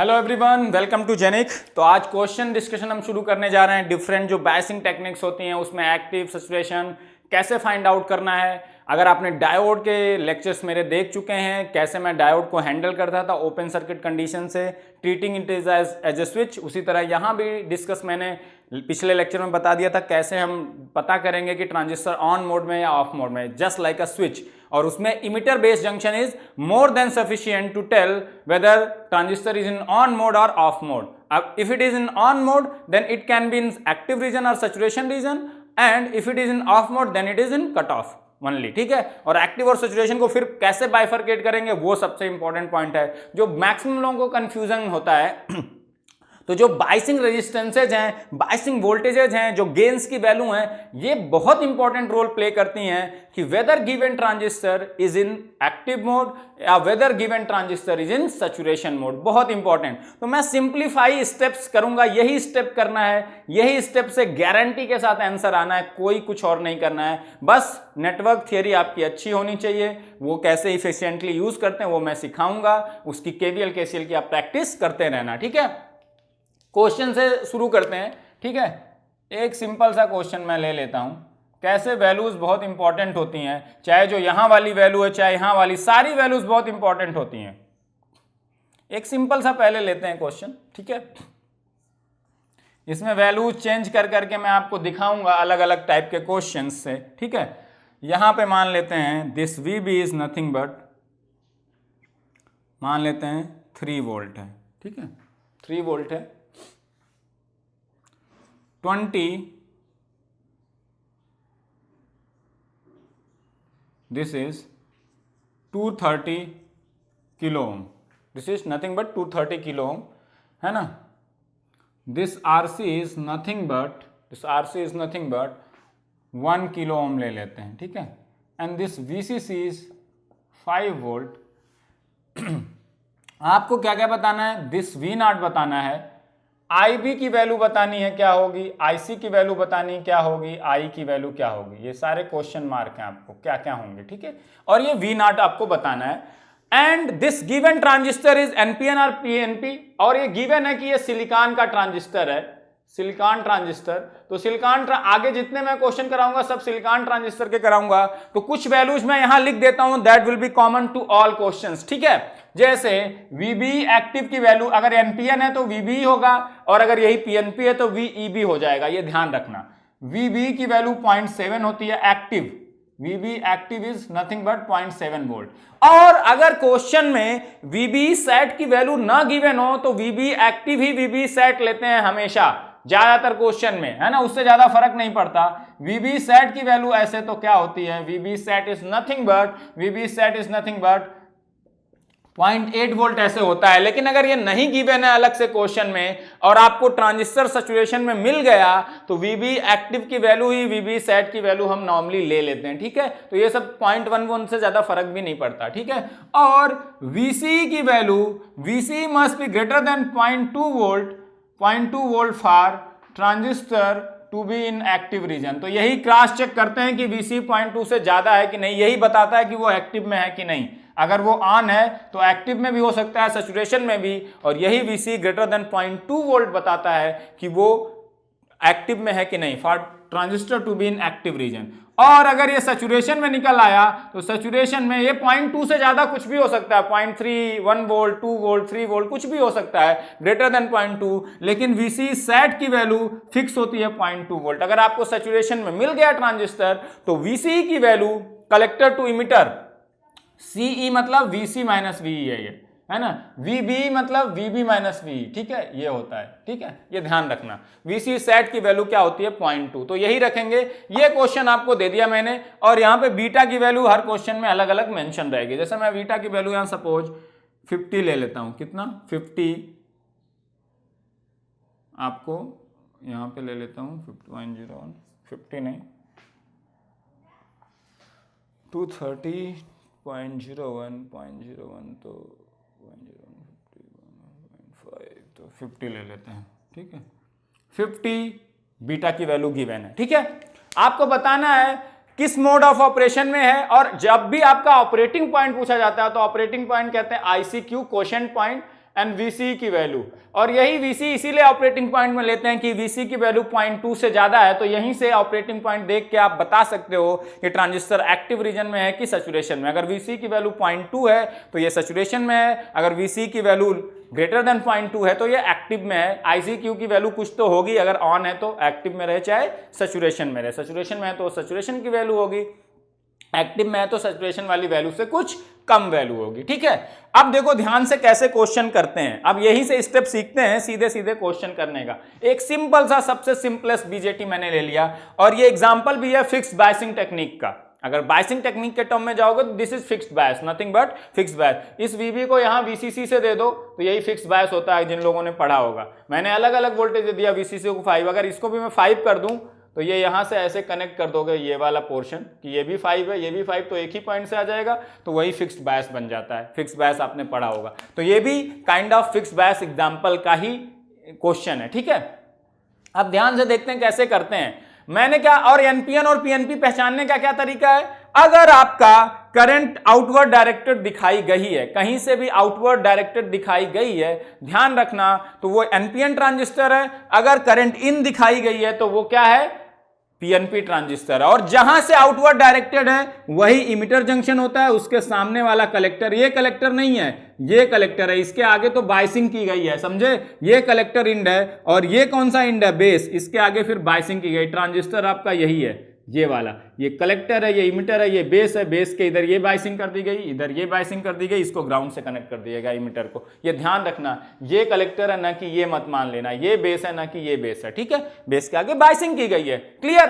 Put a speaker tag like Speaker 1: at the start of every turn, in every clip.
Speaker 1: Hello everyone, welcome to Genic. तो आज question discussion हम शुरू करने जा रहे हैं। डिफरेंट जो बायसिंग टेक्निक्स होती हैं उसमें एक्टिव, सैचुरेशन कैसे फाइंड आउट करना है। अगर आपने डायोड के लेक्चर्स मेरे देख चुके हैं, कैसे मैं डायोड को हैंडल करता था ओपन सर्किट कंडीशन से, treating it as a switch, उसी तरह यहाँ भी डिस्कस मैंने पिछले लेक्चर में बता दिया था कैसे हम पता करेंगे कि ट्रांजिस्टर ऑन मोड में या ऑफ मोड में, जस्ट लाइक अ स्विच। और उसमें emitter based junction is more than sufficient to tell whether transistor is in on mode और ऑफ मोड। अब if it is in on mode then it can be in active region और saturation region, and if it is in off mode then it is in cut off only. ठीक है, और active और saturation को फिर कैसे bifurcate करेंगे वो सबसे इंपॉर्टेंट पॉइंट है जो मैक्सिमम लोगों को कंफ्यूजन होता है। तो जो बाइसिंग रेजिस्टेंसेज हैं, बाइसिंग वोल्टेजेज हैं, जो गेन्स की वैल्यू हैं, ये बहुत इंपॉर्टेंट रोल प्ले करती हैं कि whether given transistor is in active mode या whether given transistor is in saturation mode. बहुत इंपॉर्टेंट। तो मैं सिंप्लीफाई स्टेप्स करूंगा, यही स्टेप करना है, यही स्टेप से गारंटी के साथ आंसर आना है, कोई कुछ और नहीं करना है। बस नेटवर्क थियरी आपकी अच्छी होनी चाहिए, वो कैसे इफिशिएंटली यूज करते हैं वो मैं सिखाऊंगा, उसकी केवीएल केसीएल की आप प्रैक्टिस करते रहना। ठीक है, क्वेश्चन से शुरू करते हैं। ठीक है, एक सिंपल सा क्वेश्चन मैं ले लेता हूं। कैसे वैल्यूज बहुत इंपॉर्टेंट होती हैं, चाहे जो यहां वाली वैल्यू है चाहे यहां वाली, सारी वैल्यूज बहुत इंपॉर्टेंट होती हैं। एक सिंपल सा पहले लेते हैं क्वेश्चन। ठीक है, इसमें वैल्यूज चेंज कर करके मैं आपको दिखाऊंगा अलग अलग टाइप के क्वेश्चन से। ठीक है, यहां पे मान लेते हैं this VB is nothing but, मान लेते हैं 3 वोल्ट है। ठीक है, 3 वोल्ट है। 20, this is 230 kilo ohm, this is nothing but 230 kilo ohm, है ना। This RC is nothing but, this RC is nothing but 1 kilo ओम ले लेते हैं। ठीक है, and this VCC is 5 volt. आपको क्या क्या बताना है, दिस V0 बताना है, IB की वैल्यू बतानी है क्या होगी, IC की वैल्यू बतानी क्या होगी, I की वैल्यू क्या होगी। ये सारे क्वेश्चन मार्क हैं आपको क्या क्या होंगे। ठीक है, और ये V0 आपको बताना है। And this given transistor is NPN और PNP, और ये गिवन है कि ये सिलिकॉन का ट्रांजिस्टर है, सिलिकॉन ट्रांजिस्टर। तो सिलिकॉन आगे जितने मैं क्वेश्चन कराऊंगा सब सिलिकॉन ट्रांजिस्टर के कराऊंगा। तो कुछ वैल्यूज मैं यहां लिख देता हूं, that will be common to all questions. ठीक है, जैसे VB एक्टिव की वैल्यू अगर NPN है तो VB होगा, और अगर यही PNP है तो VEB हो जाएगा। ये ध्यान रखना, VB की वैल्यू 0.7 होती है active, VB active is nothing but 0.7 volt. और अगर क्वेश्चन में VB सेट की वैल्यू ना गिवन हो तो VB एक्टिव ही VB सेट लेते हैं हमेशा, ज्यादातर क्वेश्चन में, है ना, उससे ज्यादा फर्क नहीं पड़ता। VB सेट की वैल्यू ऐसे तो क्या होती है, VB set is nothing but, VB set is nothing but 0.8 volt ऐसे होता है। लेकिन अगर ये नहीं गिवन है अलग से क्वेश्चन में और आपको ट्रांजिस्टर सैचुरेशन में मिल गया तो VB एक्टिव की वैल्यू ही VB सेट की वैल्यू हम नॉर्मली ले लेते हैं। ठीक है, तो ये सब 0.11 से ज्यादा फर्क भी नहीं पड़ता। ठीक है, और VC की value, VC must be greater than 0.2 volt, 0.2 volt for transistor to be in active reason. तो यही क्रॉस चेक करते हैं कि VC 0.2 से ज्यादा है कि नहीं, यही बताता है कि वो एक्टिव में है कि नहीं। अगर वो ऑन है तो एक्टिव में भी हो सकता है, सैचुरेशन में भी, और यही VC ग्रेटर देन 0.2 वोल्ट बताता है कि वो एक्टिव में है कि नहीं, for transistor to be in active region. और अगर ये सैचुरेशन में निकल आया तो सैचुरेशन में ये 0.2 से ज्यादा कुछ भी हो सकता है, 0.3, 1 वोल्ट, 2 वोल्ट, 3 वोल्ट, कुछ भी हो सकता है ग्रेटर देन 0.2, लेकिन VC सेट की वैल्यू फिक्स होती है 0.2 वोल्ट। अगर आपको सैचुरेशन में मिल गया ट्रांजिस्टर तो VC की value collector to emitter, CE मतलब VC माइनस VE है ना, VB मतलब VB माइनस VE। ठीक है, ये होता है। ठीक है, ये ध्यान रखना, VC सेट की वैल्यू क्या होती है 0.2, तो यही रखेंगे। ये क्वेश्चन आपको दे दिया मैंने, और यहाँ पे बीटा की वैल्यू हर क्वेश्चन में अलग अलग मेंशन रहेगी। जैसे मैं बीटा की वैल्यू यहाँ सपोज 50 ले लेता हूँ, कितना 50, आपको यहाँ पे ले लेता हूँ 50.01, 50 नहीं 230.01 तो 1.5 तो 50 ले लेते हैं। ठीक है, 50 बीटा की वैल्यू गिवन है। ठीक है, आपको बताना है किस मोड ऑफ ऑपरेशन में है, और जब भी आपका ऑपरेटिंग पॉइंट पूछा जाता है तो ऑपरेटिंग पॉइंट कहते हैं ICQ, quotient point, and VC की वैल्यू, और यही VC इसीलिए ऑपरेटिंग पॉइंट में लेते हैं कि VC की वैल्यू 0.2 से ज्यादा है, तो यहीं से ऑपरेटिंग पॉइंट देख के आप बता सकते हो कि ट्रांजिस्टर एक्टिव रीजन में है कि सैचुरेशन में। अगर VC की वैल्यू 0.2 है तो ये सैचुरेशन में है, अगर VC की वैल्यू ग्रेटर देन 0.2 है तो ये एक्टिव में है। ICQ की वैल्यू कुछ तो होगी, अगर ऑन है तो एक्टिव में रहे चाहे सैचुरेशन में रहे, सैचुरेशन में है तो सैचुरेशन की वैल्यू होगी, एक्टिव में है तो सैचुरेशन वाली वैल्यू से कुछ कम वैल्यू होगी। ठीक है, अब देखो ध्यान से कैसे क्वेश्चन करते हैं। अब यहीं से स्टेप सीखते हैं सीधे सीधे क्वेश्चन करने का। एक सिंपल सा सबसे सिंपलेस्ट बीजेटी मैंने ले लिया, और ये एग्जांपल भी है फिक्स्ड बायसिंग टेक्निक का। अगर बायसिंग टेक्निक के टर्म में जाओगे तो this is fixed bias, nothing but fixed bias. इस VB को यहाँ VCC से दे दो तो यही फिक्स्ड बायस होता है, जिन लोगों ने पढ़ा होगा। मैंने अलग अलग वोल्टेज दे दिया, VCC को 5, अगर इसको भी मैं 5 कर दूं तो ये यहां से ऐसे कनेक्ट कर दोगे ये वाला पोर्शन कि ये भी 5 है, ये भी 5, तो एक ही पॉइंट से आ जाएगा, तो वही फिक्स्ड बायस बन जाता है। फिक्स्ड बायस आपने पढ़ा होगा, तो ये भी kind of fixed bias example का ही क्वेश्चन है। ठीक है, अब ध्यान से देखते हैं कैसे करते हैं। मैंने क्या, और NPN और PNP पहचानने का क्या तरीका है। अगर आपका करंट आउटवर्ड डायरेक्टेड दिखाई गई है, कहीं से भी आउटवर्ड डायरेक्टेड दिखाई गई है, ध्यान रखना, तो वो NPN ट्रांजिस्टर है। अगर करंट इन दिखाई गई है तो वो क्या है, PNP ट्रांजिस्टर है। और जहां से आउटवर्ड डायरेक्टेड है वही इमिटर जंक्शन होता है, उसके सामने वाला कलेक्टर, ये कलेक्टर नहीं है, ये कलेक्टर है, इसके आगे तो बायसिंग की गई है, समझे। ये कलेक्टर इंड है, और ये कौन सा इंड है, बेस, इसके आगे फिर बायसिंग की गई। ट्रांजिस्टर आपका यही है, ये वाला, ये कलेक्टर है, ये इमिटर है, ये बेस है, बेस के इधर ये बायसिंग कर दी गई, इधर ये बायसिंग कर दी गई, इसको ग्राउंड से कनेक्ट कर दिएगा इमिटर को। ये ध्यान रखना, ये कलेक्टर है ना कि ये मत मान लेना, ये बेस है ना कि ये बेस है। ठीक है, बेस के आगे बायसिंग की गई है, क्लियर।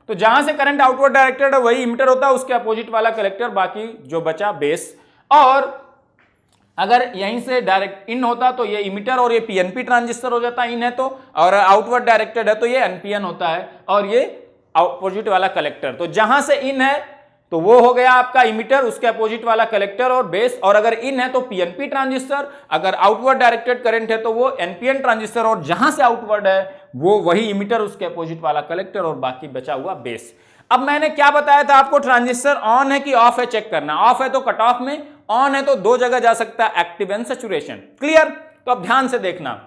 Speaker 1: तो जहां से करंट आउटवर्ड डायरेक्टेड है वही इमिटर होता है, उसके अपोजिट वाला कलेक्टर, बाकी जो बचा बेस। और अगर यहीं से डायरेक्ट इन होता तो ये इमिटर और ये PNP ट्रांजिस्टर हो जाता, इन है तो, और आउटवर्ड डायरेक्टेड है तो ये NPN होता है, और ये अपोजिट वाला कलेक्टर। तो जहां से इन है तो वो हो गया आपका इमिटर, उसके अपोजिट वाला कलेक्टर और बेस, और अगर इन है तो PNP ट्रांजिस्टर, अगर आउटवर्ड डायरेक्टेड करंट है तो वो NPN ट्रांजिस्टर, और जहां से आउटवर्ड है वो वही इमिटर, उसके अपोजिट वाला कलेक्टर, और बाकी बचा हुआ बेस। अब मैंने क्या बताया था आपको, ट्रांजिस्टर ऑन है कि ऑफ है चेक करना। ऑफ है तो कट ऑफ में, ऑन है तो दो जगह जा सकता है, एक्टिव एंड सैचुरेशन, क्लियर। तो अब ध्यान से देखना,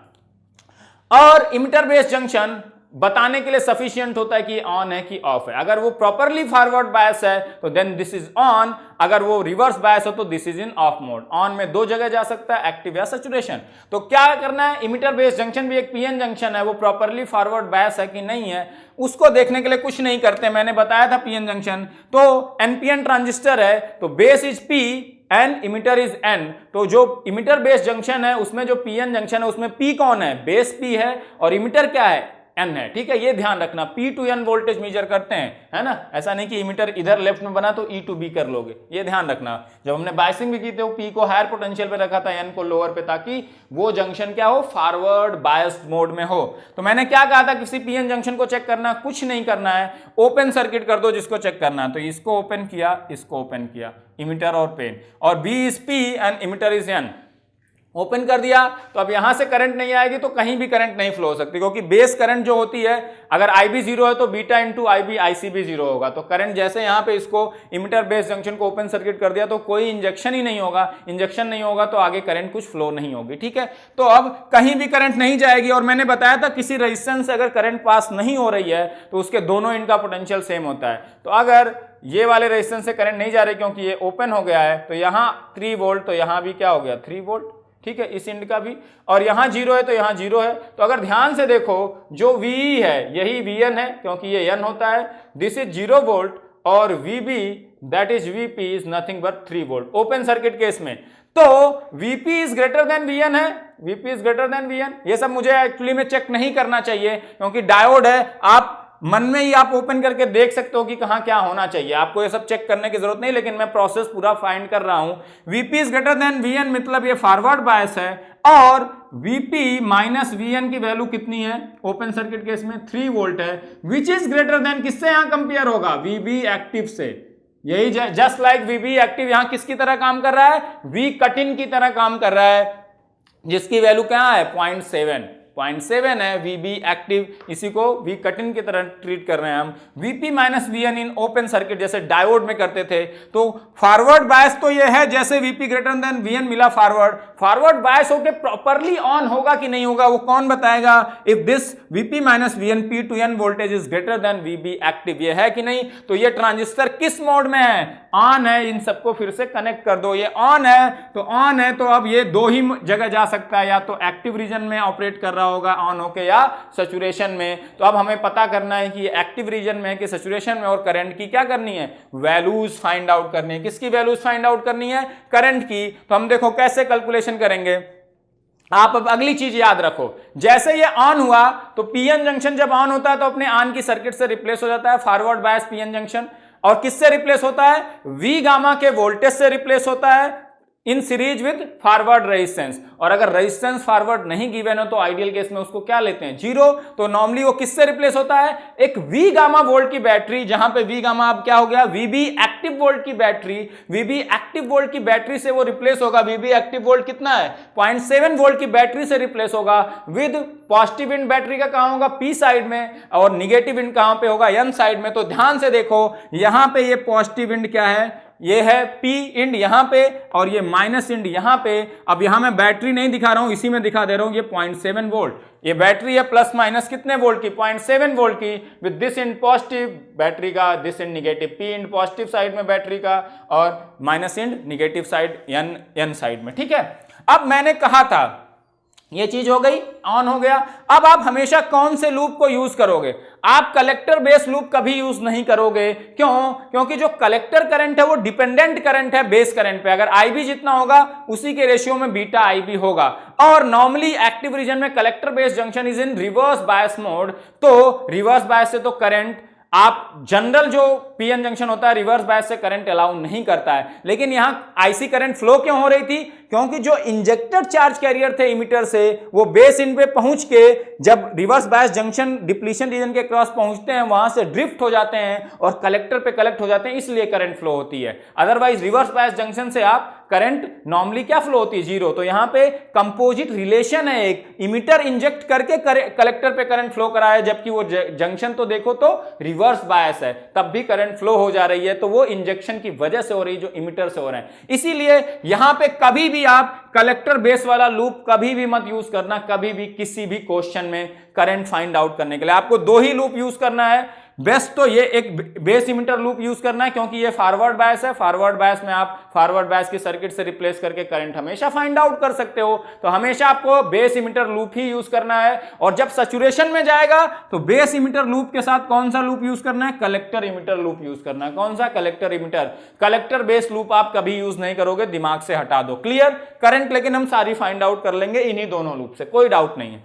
Speaker 1: और इमिटर बेस जंक्शन बताने के लिए सफिशिएंट होता है कि ऑन है कि ऑफ है। अगर वो प्रॉपरली फॉरवर्ड बायस है तो देन दिस इज ऑन, अगर वो रिवर्स बायस हो तो this is in off mode. On में दो जगह जा सकता है, एक्टिव या सैचुरेशन। तो क्या करना है, इमिटर बेस जंक्शन भी एक PN जंक्शन है, वो प्रॉपरली फॉरवर्ड बायस है कि नहीं है उसको देखने के लिए कुछ नहीं करते। मैंने बताया था PN जंक्शन, तो NPN ट्रांजिस्टर है तो base is P and emitter is N। तो जो इमिटर बेस जंक्शन है उसमें जो PN जंक्शन है उसमें P कौन है, बेस P है, और इमिटर क्या है, N है। ठीक है, ये ध्यान रखना, P to N voltage measure करते हैं, है ना। ऐसा नहीं कि इमिटर इधर लेफ्ट में बना तो E to B कर लोगे, ये ध्यान रखना। जब हमने बायसिंग भी की थी P को हायर पोटेंशियल पे रखा था, N को लोअर पे, ताकि वो जंक्शन क्या हो, फॉरवर्ड बायस्ड मोड में हो। तो मैंने क्या कहा था, किसी PN जंक्शन को चेक करना, कुछ नहीं करना है, ओपन सर्किट कर दो जिसको चेक करना है। तो इसको ओपन किया, इसको ओपन किया, इमिटर और पेन, और B is P and emitter is N, open कर दिया। तो अब यहां से करंट नहीं आएगी तो कहीं भी करंट नहीं फ्लो हो सकती, क्योंकि बेस करंट जो होती है, अगर IB 0 है तो बीटा इंटू IB IC भी 0 होगा। तो करंट जैसे यहां पे इसको इमिटर बेस जंक्शन को ओपन सर्किट कर दिया तो कोई इंजेक्शन ही नहीं होगा, इंजेक्शन नहीं होगा तो आगे करंट कुछ फ्लो नहीं होगी। ठीक है, तो अब कहीं भी करंट नहीं जाएगी। और मैंने बताया था किसी रेजिस्टेंस से अगर करंट पास नहीं हो रही है तो उसके दोनों एंड का पोटेंशियल सेम होता है। तो अगर ये वाले रेजिस्टेंस से करंट नहीं जा रही क्योंकि ये ओपन हो गया है, तो यहां 3 वोल्ट, तो यहां भी क्या हो गया, 3 वोल्ट। ठीक है, इस इंड का भी, और यहां 0 है तो यहां 0 है। तो अगर ध्यान से देखो, जो VE है यही VN है, क्योंकि ये N होता है, दिस इज 0 वोल्ट, और VB that is VP is nothing but 3 volt open circuit case में। तो VP is greater then VN है, VP is greater then VN। ये सब मुझे एक्चुअली में चेक नहीं करना चाहिए, क्योंकि डायोड है, आप मन में ही आप ओपन करके देख सकते हो कि कहां क्या होना चाहिए, आपको ये सब चेक करने की जरूरत नहीं, लेकिन मैं प्रोसेस पूरा फाइंड कर रहा हूं। VP is greater then VN मतलब ये फॉरवर्ड बायस है, और VP माइनस VN की वैल्यू कितनी है ओपन सर्किट केस में, 3 वोल्ट है, विच इज ग्रेटर देन, किससे यहां कंपेयर होगा, VB एक्टिव से। यही जस्ट लाइक VB एक्टिव यहां किसकी तरह काम कर रहा है, V कट इन की तरह काम कर रहा है, जिसकी वैल्यू क्या है 0.7। 0.7 है। VB एक्टिव, इसी को V कट इन की तरह ट्रीट कर रहे हैं हम। VP minus VN in open circuit जैसे डायोड में करते थे, तो फॉरवर्ड बायस तो ये है जैसे VP ग्रेटर देन VN मिला फॉरवर्ड बायस होके प्रॉपरली ऑन होगा कि नहीं होगा वो कौन बताएगा? If this VP minus VN P to N voltage is greater than VB active, ये है कि नहीं? तो ये ट्रांजिस्टर किस मोड में है? ऑन है। इन सबको फिर से कनेक्ट कर दो, ये ऑन है तो ऑन है, तो अब ये दो ही जगह जा सकता है, या तो एक्टिव रीजन में ऑपरेट कर रहा होगा ऑन होके या सैचुरेशन में। तो अब हमें पता करना है कि ये एक्टिव रीजन में है कि सैचुरेशन में, और करंट की क्या करनी है? वैल्यूज फाइंड आउट करनी है। किसकी वैल्यूज फाइंड आउट करनी है? करंट की। तो हम देखो कैसे कैलकुलेशन करेंगे। आप अब अगली चीज याद रखो, जैसे ये ऑन हुआ तो पीएन जंक्शन जब ऑन होता है तो अपने ऑन की सर्किट से रिप्लेस हो जाता है फॉरवर्ड बायस पीएन जंक्शन, और किससे रिप्लेस होता है? वी गामा के वोल्टेज से रिप्लेस होता है इन सीरीज विद फॉरवर्ड रेजिस्टेंस। और अगर रेजिस्टेंस फॉरवर्ड नहीं गिवन हो तो आइडियल केस में उसको क्या लेते हैं? जीरो। तो नॉर्मली वो किससे रिप्लेस होता है? एक वी गामा वोल्ट की बैटरी, जहां पे वी गामा अब क्या हो गया? वीबी एक्टिव वोल्ट की बैटरी। वीबी एक्टिव वोल्ट की बैटरी से वो रिप्लेस होगा। वीबी एक्टिव वोल्ट कितना है? 0.7 वोल्ट की बैटरी से रिप्लेस होगा विद पॉजिटिव इंड बैटरी का कहां होगा? पी साइड में, और निगेटिव इंड कहां पे होगा? एन साइड में। तो ध्यान से देखो यहां पे ये पॉजिटिव इंड क्या है? ये है पी इंड यहां पे, और ये माइनस इंड यहां पे। अब यहां मैं बैटरी नहीं दिखा रहा हूं, इसी में दिखा दे रहा हूं। ये 0.7 वोल्ट, ये बैटरी है प्लस माइनस कितने वोल्ट की? 0.7 वोल्ट की, with this end positive battery का, this end negative, P end positive side में बैटरी का, और minus end negative side N side में। ठीक है, अब मैंने कहा था ये चीज हो गई, ऑन हो गया। अब आप हमेशा कौन से लूप को यूज करोगे? आप कलेक्टर बेस लूप कभी यूज नहीं करोगे। क्यों? क्योंकि जो कलेक्टर करंट है वो डिपेंडेंट करंट है बेस करंट पे। अगर IB जितना होगा उसी के रेशियो में बीटा IB होगा। और नॉर्मली एक्टिव रीजन में collector base junction is in reverse bias mode. तो रिवर्स बायस से तो करंट, आप जनरल जो पीएन जंक्शन होता है रिवर्स बायस से करंट अलाउ नहीं करता है। लेकिन यहां आईसी करंट फ्लो क्यों हो रही थी? क्योंकि जो इंजेक्टेड चार्ज कैरियर थे इमिटर से, वो बेस इन पे पहुंच के जब reverse bias junction depletion region के क्रॉस पहुंचते हैं वहां से ड्रिफ्ट हो जाते हैं और कलेक्टर पे कलेक्ट हो जाते हैं, इसलिए करंट फ्लो होती है। अदरवाइज रिवर्स बायस जंक्शन से आप करंट नॉर्मली क्या फ्लो होती है? जीरो। तो यहां पे कंपोजिट रिलेशन है, एक इमिटर इंजेक्ट करके कलेक्टर पे करंट फ्लो करा है, जबकि वो जंक्शन तो देखो तो रिवर्स बायस है, तब भी करंट फ्लो हो जा रही है। तो वो इंजेक्शन की वजह से हो रही है जो इमिटर से हो रहे हैं। इसीलिए यहां पे कभी भी आप कलेक्टर बेस वाला लूप कभी भी मत यूज करना, कभी भी किसी भी क्वेश्चन में करंट फाइंड आउट करने के लिए। आपको दो ही लूप यूज करना है। बेस्ट तो ये एक बेस इमिटर लूप यूज करना है, क्योंकि ये फॉरवर्ड बायस है। फॉरवर्ड बायस में आप फॉरवर्ड बायस की सर्किट से रिप्लेस करके करंट हमेशा फाइंड आउट कर सकते हो। तो हमेशा आपको बेस इमिटर लूप ही यूज करना है। और जब सैचुरेशन में जाएगा तो बेस इमिटर लूप के साथ कौन सा लूप यूज करना है? कलेक्टर इमिटर लूप यूज करना है। कौन सा? Collector emitter. Collector base loop आप कभी यूज नहीं करोगे, दिमाग से हटा दो। क्लियर? करंट लेकिन हम सारी फाइंड आउट कर लेंगे इन्हीं दोनों लूप से, कोई डाउट नहीं है।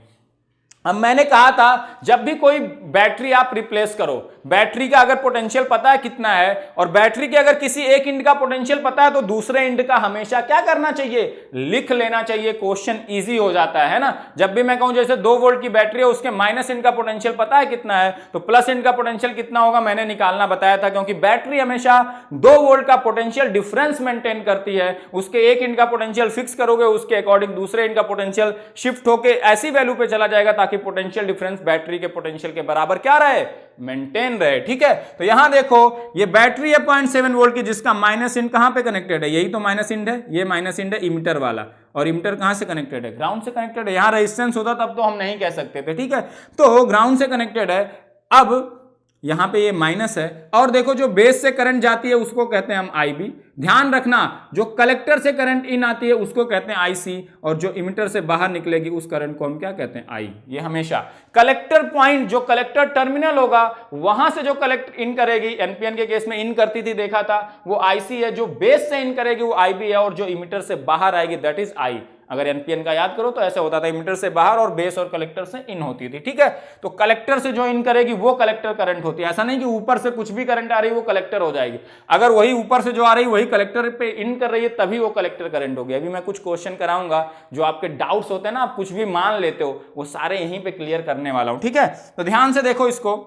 Speaker 1: अब मैंने कहा था जब भी कोई बैटरी आप रिप्लेस करो, बैटरी का अगर पोटेंशियल पता है कितना है, और बैटरी के अगर किसी एक इंड का पोटेंशियल पता है तो दूसरे इंड का हमेशा क्या करना चाहिए? लिख लेना चाहिए। क्वेश्चन इजी हो जाता है ना। जब भी मैं कहूं जैसे 2 वोल्ट की बैटरी है, उसके माइनस इंड का पोटेंशियल पता है कितना है, तो प्लस इंड का पोटेंशियल कितना होगा मैंने निकालना बताया था। क्योंकि बैटरी हमेशा 2 वोल्ट का पोटेंशियल डिफरेंस मेंटेन करती है। उसके एक इंड का पोटेंशियल फिक्स करोगे, उसके अकॉर्डिंग दूसरे इंड का पोटेंशियल शिफ्ट होकर ऐसी वैल्यू पे चला जाएगा ताकि पोटेंशियल डिफरेंस बैटरी के पोटेंशियल के बराबर क्या रहे? मेंटेन रहे। ठीक है, तो यहां देखो ये बैटरी है 0.7 वोल्ट की, जिसका माइनस इंड कहां पे कनेक्टेड है? यही तो माइनस इंड है, ये माइनस इंड है इमिटर वाला। और इमिटर कहां से कनेक्टेड है? ग्राउंड से कनेक्टेड है। यहां रेजिस्टेंस होता तब तो हम नहीं कह सकते थे। ठीक है, तो ग्राउंड से कनेक्टेड है। अब यहां पे ये माइनस है, और देखो जो बेस से करंट जाती है उसको कहते हैं हम IB। ध्यान रखना, जो कलेक्टर से करंट इन आती है उसको कहते हैं IC, और जो इमिटर से बाहर निकलेगी उस करंट को हम क्या कहते हैं? I। ये हमेशा कलेक्टर पॉइंट, जो कलेक्टर टर्मिनल होगा वहां से जो कलेक्ट इन करेगी, एनपीएन के केस में इन करती थी देखा था, वो IC है। जो बेस से इन करेगी वो IB है, और जो इमिटर से बाहर आएगी दैट इज I। अगर एनपीएन का याद करो तो ऐसे होता था, इमिटर से बाहर और बेस और कलेक्टर से इन होती थी। ठीक है, तो कलेक्टर से जो इन करेगी वो कलेक्टर करंट होती है। ऐसा नहीं कि ऊपर से कुछ भी करंट आ रही है वो कलेक्टर हो जाएगी। अगर वही ऊपर से जो आ रही है वही कलेक्टर पे इन कर रही है तभी वो कलेक्टर करंट होगी। अभी मैं कुछ क्वेश्चन कराऊंगा, जो आपके डाउट्स होते हैं ना, आप कुछ भी मान लेते हो, वो सारे यहीं पे क्लियर करने वाला हूं। ठीक है, तो ध्यान से देखो, इसको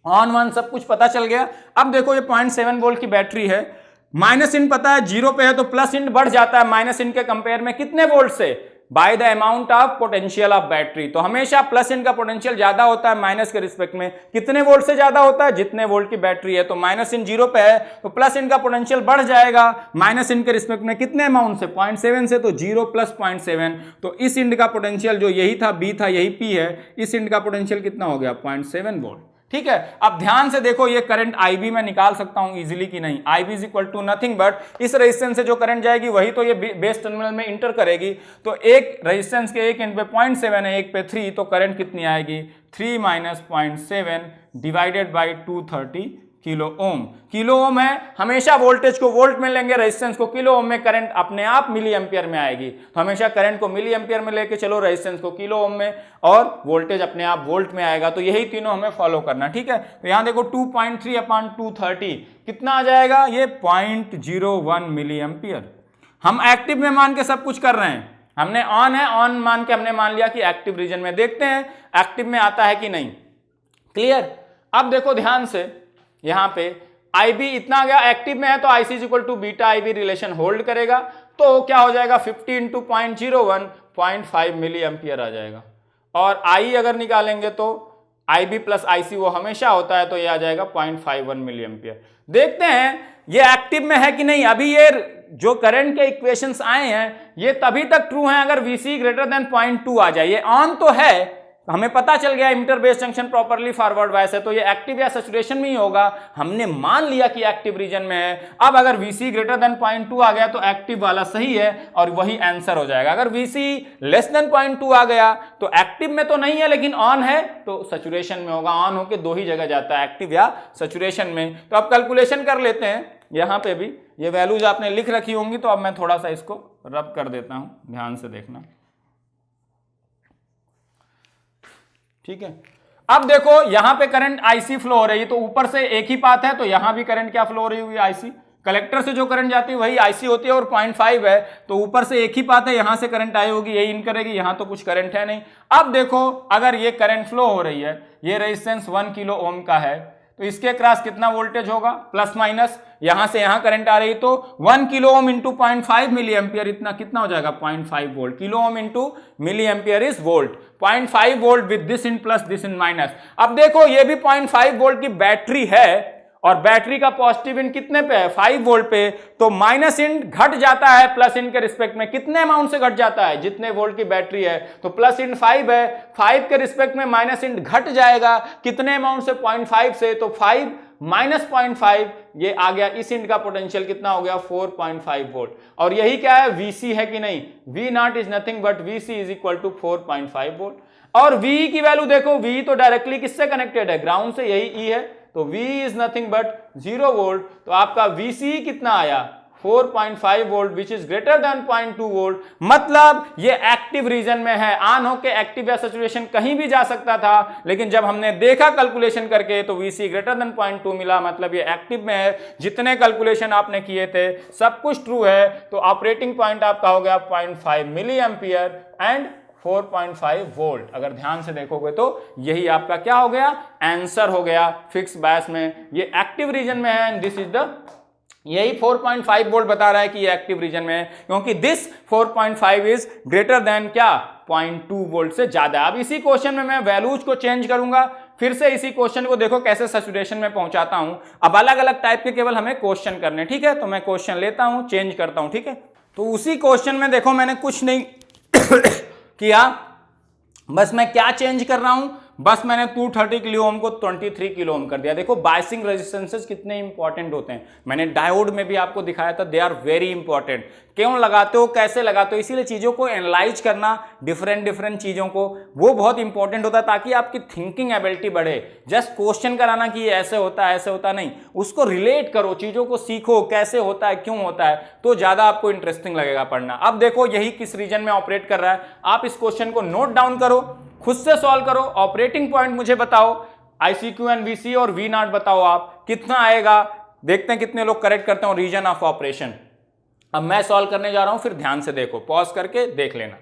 Speaker 1: ऑन वन सब कुछ पता चल गया। अब देखो ये 0.7 वोल्ट की बैटरी है, माइनस इंड पता है, जीरो पे है तो प्लस इंड बढ़ जाता है माइनस इंड के कंपेयर में कितने वोल्ट से? By the amount of potential of battery. तो हमेशा प्लस एंड का पोटेंशियल ज्यादा होता है माइनस के रिस्पेक्ट में। कितने वोल्ट से ज्यादा होता है? जितने वोल्ट की बैटरी है। तो माइनस इन 0 पे है तो प्लस इन का पोटेंशियल बढ़ जाएगा माइनस इन के रिस्पेक्ट में। कितने अमाउंट से? 0.7 से। तो 0 प्लस 0.7, तो इस इंड का पोटेंशियल जो यही था बी था यही पी है, इस इंड का पोटेंशियल कितना हो गया? 0.7 वोल्ट। ठीक है, अब ध्यान से देखो ये करंट IB मैं निकाल सकता हूं इजीली कि नहीं? IB is equal to nothing but इस रेजिस्टेंस से जो करंट जाएगी वही तो ये बेस टर्मिनल में इंटर करेगी। तो एक रेजिस्टेंस के एक एंड पे 0.7 है, एक पे 3, तो करंट कितनी आएगी? 3 minus 0.7 divided by 230 kilo ohm. Kilo ohm है, हमेशा वोल्टेज को वोल्ट में लेंगे, रेजिस्टेंस को किलो ओम में, करंट अपने आप मिली एम्पियर में आएगी। तो हमेशा करंट को मिली एम्पियर में लेके चलो, रेजिस्टेंस को किलो ओम में, और वोल्टेज अपने आप वोल्ट में आएगा। तो यही तीनों हमें फॉलो करना। ठीक है, तो यहां देखो 2.3 अपॉन 230 कितना आ जाएगा? ये 0.01 मिली एम्पियर। हम एक्टिव में मान के सब कुछ कर रहे हैं, हमने ऑन है, ऑन मान के हमने मान लिया कि एक्टिव रीजन में। देखते हैं एक्टिव में आता है कि नहीं। क्लियर? अब देखो ध्यान से, यहां पे IB इतना आ गया, एक्टिव में है तो IC is equal to beta IB relation hold करेगा। तो क्या हो जाएगा? 50 इंटू 0.01 0.5 मिली एम्पियर आ जाएगा। और I अगर निकालेंगे तो IB प्लस IC वो हमेशा होता है, तो ये आ जाएगा 0.51 मिली एम्पियर। देखते हैं ये एक्टिव में है कि नहीं। अभी ये जो करंट के इक्वेशंस आए हैं ये तभी तक ट्रू हैं अगर VC ग्रेटर देन 0.2 आ जाए। ये ऑन तो है, हमें पता चल गया emitter base junction properly forward bias है, तो ये एक्टिव या सैचुरेशन में ही होगा। हमने मान लिया कि एक्टिव रीजन में है। अब अगर VC ग्रेटर देन 0.2 आ गया तो एक्टिव वाला सही है और वही आंसर हो जाएगा। अगर VC लेस देन 0.2 आ गया तो एक्टिव में तो नहीं है लेकिन ऑन है, तो सैचुरेशन में होगा। ऑन होके दो ही जगह जाता है, एक्टिव या सैचुरेशन में। तो अब कैलकुलेशन कर लेते हैं। यहां पे भी ये वैल्यूज आपने लिख रखी होंगी, तो अब मैं थोड़ा सा इसको रब कर देता हूं, ध्यान से देखना। ठीक है, अब देखो यहां पे करंट IC फ्लो हो रही है, तो ऊपर से एक ही पाथ है, तो यहां भी करंट क्या फ्लो हो रही हुई? IC। कलेक्टर से जो करंट जाती है वही IC होती है और 0.5 है, तो ऊपर से एक ही पाथ है, यहां से करंट आई होगी, यही इन करेगी, यहां तो कुछ करंट है नहीं। अब देखो अगर ये करंट फ्लो हो रही है, ये रेजिस्टेंस 1 किलो ओम का है, तो इसके क्रॉस कितना वोल्टेज होगा? प्लस माइनस, यहां से यहां करंट आ रही, तो 1 kilo ohm into 0.5 milli ampere, इतना कितना हो जाएगा? 0.5 volt. Kilo ohm into milli ampere is volt. 0.5 volt with this in plus this in minus. अब देखो ये भी 0.5 वोल्ट की बैटरी है और बैटरी का पॉजिटिव इन कितने पे है? 5 वोल्ट पे। तो माइनस इन घट जाता है प्लस इन के रिस्पेक्ट में। कितने अमाउंट से घट जाता है? जितने वोल्ट की बैटरी है। तो प्लस इन 5 है, 5 के रिस्पेक्ट में माइनस इन घट जाएगा कितने अमाउंट से? 0.5 से। तो 5 माइनस 0.5 ये आ गया। इस इंड का पोटेंशियल कितना हो गया? 4.5 वोल्ट। और यही क्या है? VC है कि नहीं? V naught is nothing but VC is equal to 4.5 volt. और VE की वैल्यू देखो, VE तो डायरेक्टली किससे कनेक्टेड है? ग्राउंड से, यही E है, तो V is nothing but 0 volt. तो आपका VC कितना आया? 4.5 volt which is greater than 0.2 volt. मतलब ये एक्टिव रीजन में है। ऑन होके एक्टिव या सैचुरेशन कहीं भी जा सकता था, लेकिन जब हमने देखा कैलकुलेशन करके तो VC ग्रेटर देन 0.2 मिला, मतलब ये एक्टिव में है। जितने कैलकुलेशन आपने किए थे सब कुछ ट्रू है। तो ऑपरेटिंग पॉइंट आपका हो गया 0.5 मिली एम्पियर एंड 4.5 वोल्ट। अगर ध्यान से देखोगे तो यही आपका क्या हो गया? आंसर हो गया। फिक्स बायस में ये एक्टिव रीजन में है एंड दिस इज द, यही 4.5 वोल्ट बता रहा है कि ये एक्टिव रीजन में है, क्योंकि दिस 4.5 इज ग्रेटर देन क्या? 0.2 वोल्ट से ज्यादा। अब इसी क्वेश्चन में मैं वैल्यूज को चेंज करूंगा, फिर से इसी क्वेश्चन को देखो कैसे सैचुरेशन में पहुंचाता हूं। अब अलग अलग टाइप के केवल हमें क्वेश्चन करने, ठीक है? तो मैं क्वेश्चन लेता हूं, चेंज करता हूं, ठीक है? तो उसी क्वेश्चन में देखो मैंने कुछ नहीं किया, बस मैं क्या चेंज कर रहा हूं? बस मैंने 230 किलो ओम को 23 किलो ओम कर दिया। देखो बायसिंग रेजिस्टेंसेस कितने इंपॉर्टेंट होते हैं, मैंने डायोड में भी आपको दिखाया था, दे आर वेरी इंपॉर्टेंट। क्यों लगाते हो, कैसे लगाते हो, इसीलिए चीजों को एनालाइज करना, डिफरेंट चीजों को, वो बहुत इंपॉर्टेंट होता है ताकि आपकी थिंकिंग एबिलिटी बढ़े। जस्ट क्वेश्चन कराना कि ऐसे होता है ऐसे होता नहीं, उसको रिलेट करो, चीजों को सीखो कैसे होता है, क्यों होता है, तो ज्यादा आपको इंटरेस्टिंग लगेगा पढ़ना। अब देखो यही किस रीजन में ऑपरेट कर रहा है, आप इस क्वेश्चन को नोट डाउन करो, खुद से सॉल्व करो, ऑपरेटिंग पॉइंट मुझे बताओ, ICQ एंड VC और V नॉट बताओ आप कितना आएगा। देखते हैं कितने लोग करेक्ट करते हैं रीजन ऑफ ऑपरेशन। अब मैं सॉल्व करने जा रहा हूं, फिर ध्यान से देखो, पॉज करके देख लेना।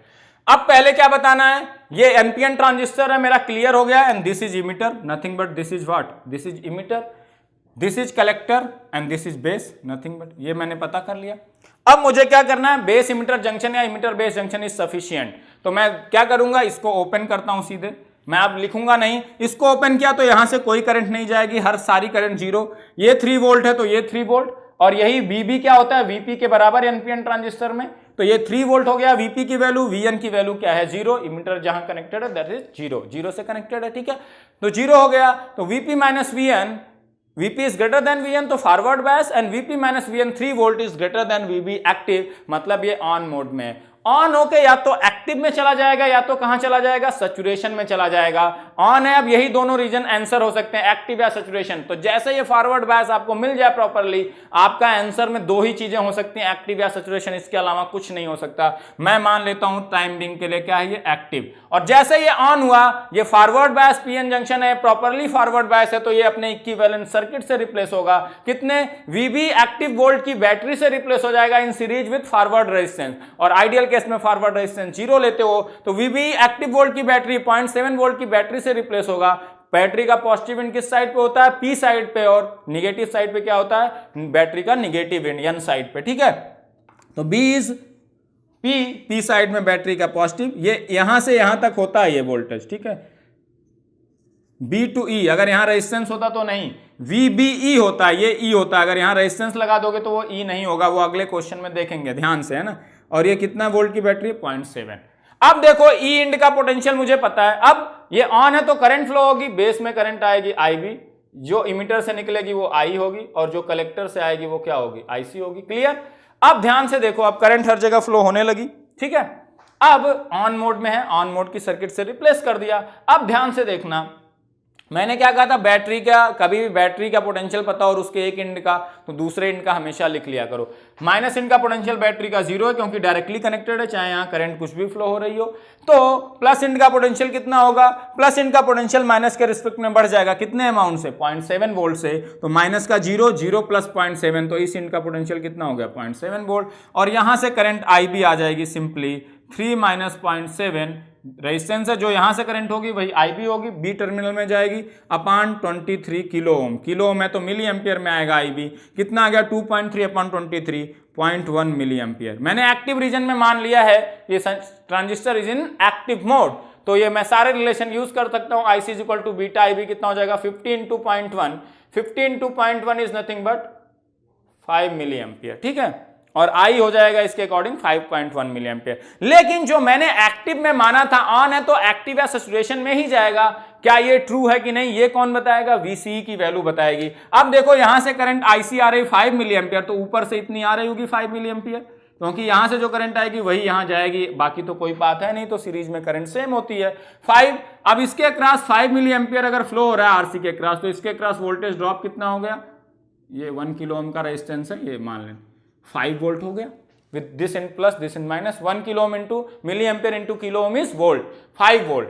Speaker 1: अब पहले क्या बताना है, ये NPN ट्रांजिस्टर है मेरा, क्लियर हो गया। And this is emitter, nothing but this is what? This is emitter, this is collector and this is base, nothing but, ये मैंने पता कर लिया। अब मुझे क्या करना है, बेस इमिटर जंक्शन या emitter base junction is sufficient. तो मैं क्या करूंगा, इसको ओपन करता हूं सीधे, मैं अब लिखूंगा नहीं, इसको ओपन किया तो यहां से कोई करंट नहीं जाएगी, हर सारी करंट जीरो। ये 3 वोल्ट है तो ये 3 वोल्ट, और यही वीबी क्या होता है, वीपी के बराबर एनपीएन ट्रांजिस्टर में, तो ये 3 वोल्ट हो गया वीपी की वैल्यू, वीएन की वैल्यू क्या है, जीरो। इमिटर जहां कनेक्टेड है दैट इज जीरो, जीरो से कनेक्टेड है, ठीक है। तो जीरो हो गया, तो VP minus VN, Vp is greater than Vn तो forward bias, and Vp minus Vn 3 volt is greater than Vb active, मतलब ये ऑन मोड में है। ऑन होके या तो एक्टिव में चला जाएगा या तो कहां चला जाएगा, सैचुरेशन में चला जाएगा। ऑन है, अब यही दोनों रीजन आंसर हो सकते हैं, एक्टिव या सैचुरेशन। तो जैसे ये फॉरवर्ड बायस आपको मिल जाए प्रॉपर्ली, आपका आंसर में दो ही चीजें हो सकती हैं, एक्टिव या सैचुरेशन, इसके अलावा कुछ नहीं हो सकता। मैं मान लेता हूं टाइम बिंग के लिए क्या है ये एक्टिव, और जैसे ये ऑन हुआ, ये फॉरवर्ड बायस पीएन जंक्शन है, प्रॉपर्ली फॉरवर्ड बायस है, तो ये अपने इक्विवेलेंट सर्किट से रिप्लेस होगा, कितने, Vb एक्टिव वोल्ट की बैटरी से रिप्लेस हो जाएगा इन सीरीज विद फॉरवर्ड रेजिस्टेंस। और आइडियल केस में फॉरवर्ड रेजिस्टेंस जीरो लेते हो तो Vb एक्टिव वोल्ट की बैटरी 0.7 वोल्ट की बैटरी से रिप्लेस होगा। बैटरी का पॉजिटिव एंड किस साइड पे होता है, पी साइड पे, और निगेटिव साइड पे क्या होता है, बैटरी का निगेटिव एंड एन साइड पे, ठीक है। तो बी इज पी साइड में बैटरी का पॉजिटिव, ये यहां से यहां तक होता है ये वोल्टेज, ठीक है। बी टू ई, अगर यहां रेजिस्टेंस होता तो नहीं, VBE होता है, ये ई होता है, अगर यहां रेजिस्टेंस लगा दोगे तो वो ई नहीं होगा, वो अगले क्वेश्चन में देखेंगे ध्यान से, है ना। और ये कितना वोल्ट की बैटरी, 0.7। अब देखो ई इंड का पोटेंशियल मुझे पता है, अब ये ऑन है तो करंट फ्लो होगी, बेस में करंट आएगी IB, जो इमिटर से निकलेगी वो I होगी, और जो कलेक्टर से आएगी वो क्या होगी, IC होगी। क्लियर। अब ध्यान से देखो, अब करंट हर जगह फ्लो होने लगी, ठीक है। अब ऑन मोड में है, ऑन मोड की सर्किट से रिप्लेस कर दिया। अब ध्यान से देखना, मैंने क्या कहा था, बैटरी का, कभी भी बैटरी का पोटेंशियल पता और उसके एक इंड का, तो दूसरे इंड का हमेशा लिख लिया करो। माइनस इंड का पोटेंशियल बैटरी का जीरो है क्योंकि डायरेक्टली कनेक्टेड है, चाहे यहां करंट कुछ भी फ्लो हो रही हो। तो प्लस इंड का पोटेंशियल कितना होगा, प्लस इंड का पोटेंशियल माइनस के रिस्पेक्ट में बढ़ जाएगा, कितने अमाउंट से, 0.7 वोल्ट से। तो माइनस का जीरो, जीरो प्लस 0.7, तो इस इंड का पोटेंशियल कितना हो गया, 0.7 वोल्ट। और यहां से करंट IB आ जाएगी सिंपली 3 माइनस 0.7, रेजिस्टेंस है जो यहां से करंट होगी वही IB होगी, बी टर्मिनल में जाएगी, अपान 23 किलो ओम, किलो ओम है तो मिली एम्पियर में आएगा IB, कितना आ गया 2.3 अपान 23, 0.1 मिली एम्पियर। मैंने एक्टिव रीजन में मान लिया है, ये transistor is in active mode, तो ये मैं सारे रिलेशन यूज कर सकता हूं। IC is equal to beta IB कितना हो जाएगा, 50 into 0.1, 50 into 0.1 is nothing but 5 milli ampere, ठीक है। और I हो जाएगा इसके अकॉर्डिंग 5.1 मिली एम्पियर। लेकिन जो मैंने एक्टिव में माना था, ऑन है तो एक्टिव या सैचुरेशन में ही जाएगा, क्या ये ट्रू है कि नहीं, ये कौन बताएगा, VCE की वैल्यू बताएगी। अब देखो यहां से करंट IC आ रही 5 मिली एम्पियर, तो ऊपर से इतनी आ रही होगी 5 मिली एम्पियर, क्योंकि यहां से जो करंट आएगी वही यहां जाएगी, बाकी तो कोई बात है नहीं, तो सीरीज में करंट सेम होती है 5। अब इसके अक्रॉस 5 मिली एम्पियर अगर फ्लो हो रहा है RC के अक्रॉस, तो इसके अक्रॉस वोल्टेज ड्रॉप कितना हो गया, ये 1 किलो ओम का रेजिस्टेंस है, ये मान लें 5 वोल्ट हो गया, with this in plus this in minus, 1 kilo ohm into milli ampere into kilo ohm is volt, 5 volt.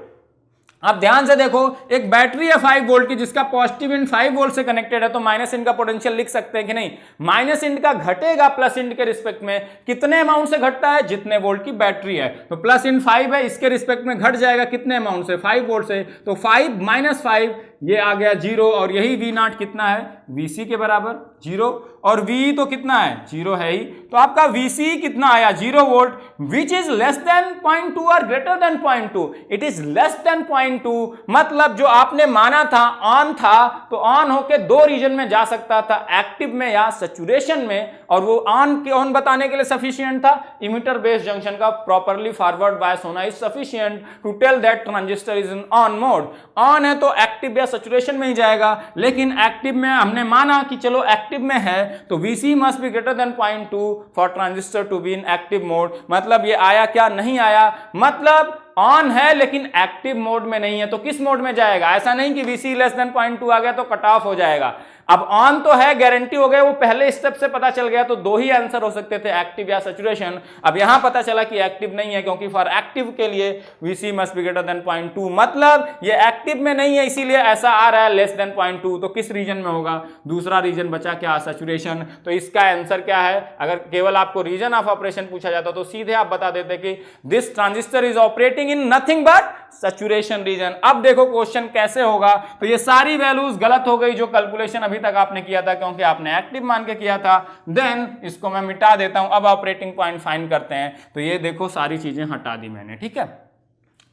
Speaker 1: अब ध्यान से देखो, एक बैटरी है 5 वोल्ट की जिसका पॉजिटिव इंड 5 वोल्ट से कनेक्टेड है, तो माइनस इंड का पोटेंशियल लिख सकते हैं कि नहीं, माइनस इंड का घटेगा प्लस इंड के रिस्पेक्ट में, कितने अमाउंट से घटता है, जितने वोल्ट की बैटरी है। तो प्लस इंड 5 है, इसके रिस्पेक्ट में घट जाएगा कितने अमाउंट से, 5 वोल्ट से, तो 5 माइनस 5 ये आ गया 0, और यही V0 कितना है, VC के बराबर 0, और VE तो कितना है, 0 है ही, तो आपका VCE कितना आया, 0 volt, which is less than 0.2 और greater than 0.2, it is less than 0.2, मतलब जो आपने माना था ऑन था, तो ऑन होके दो रीजन में जा सकता था, एक्टिव में या सैचुरेशन में, और वो ऑन बताने के लिए सफिशिएंट था, इमिटर बेस जंक्शन का प्रॉपरली फॉरवर्ड बायस होना is sufficient to tell that transistor is in on mode. On है तो एक्टिव या सैचुरेशन में ही जाएगा, लेकिन एक्टिव में हमने माना कि चलो एक्टिव में है तो VC must be greater than 0.2 for transistor to be in active mode. मतलब ये आया क्या, नहीं आया, मतलब ऑन है लेकिन एक्टिव मोड में नहीं है, तो किस मोड में जाएगा, ऐसा नहीं कि VC लेस देन 0.2 आ गया तो कट ऑफ हो जाएगा। अब ऑन तो है, गारंटी हो गया, वो पहले स्टेप से पता चल गया, तो दो ही आंसर हो सकते थे, एक्टिव या सैचुरेशन। अब यहां पता चला कि एक्टिव नहीं है, क्योंकि फॉर एक्टिव के लिए VC must be greater than 0.2, मतलब ये एक्टिव में नहीं है, इसीलिए ऐसा आ रहा है लेस देन 0.2। तो किस रीजन में होगा, दूसरा रीजन बचा क्या, सैचुरेशन। तो इसका आंसर क्या है, अगर केवल आपको रीजन ऑफ ऑपरेशन पूछा जाता तो सीधे आप बता देते कि this transistor is operating in nothing but saturation region. अब देखो क्वेश्चन कैसे होगा, तो ये सारी वैल्यूज गलत हो गई जो कैलकुलेशन अभी तक आपने किया था क्योंकि आपने एक्टिव मान के किया था। देन इसको मैं मिटा देता हूं, अब ऑपरेटिंग पॉइंट फाइंड करते हैं। तो ये देखो सारी चीजें हटा दी मैंने, ठीक है।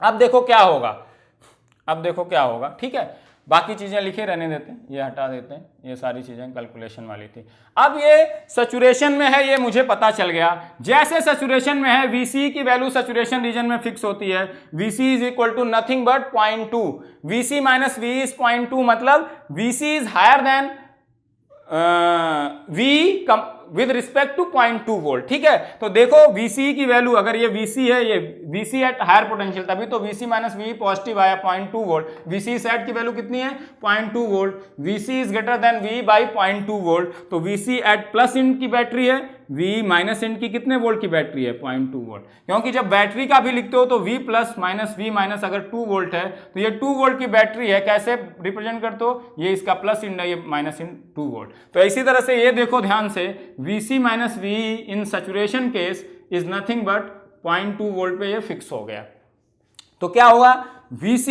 Speaker 1: अब देखो क्या होगा, अब देखो क्या होगा, ठीक है। बाकी चीजें लिखे रहने देते हैं, ये हटा देते हैं, ये सारी चीजें कैलकुलेशन वाली थी। अब ये सैचुरेशन में है, ये मुझे पता चल गया। जैसे सैचुरेशन में है Vc की वैल्यू सैचुरेशन रीजन में फिक्स होती है, Vc is equal to nothing but 0.2, Vc minus V is 0.2, मतलब Vc is higher than V with respect to 0.2 volt, ठीक है। तो देखो Vc की वैल्यू, अगर ये Vc है, ये Vc एट हायर पोटेंशियल, तभी तो Vc माइनस V पॉजिटिव आया 0.2 वोल्ट। Vc सेट की वैल्यू कितनी है 0.2 volt, Vc is greater then V by 0.2 volt. तो Vc एट प्लस इंड की बैटरी है, V माइनस इंड की कितने वोल्ट की बैटरी है 0.2 वोल्ट। क्योंकि जब बैटरी का भी लिखते हो तो V plus minus V minus अगर 2 वोल्ट है तो ये 2 वोल्ट की बैटरी है, कैसे रिप्रेजेंट करते हो, ये इसका प्लस इंड है, ये माइनस इंड 2 वोल्ट। तो इसी तरह से ये देखो ध्यान से, Vc minus V in saturation case is nothing but 0.2 volt पे ये फिक्स हो गया। तो क्या होगा, Vc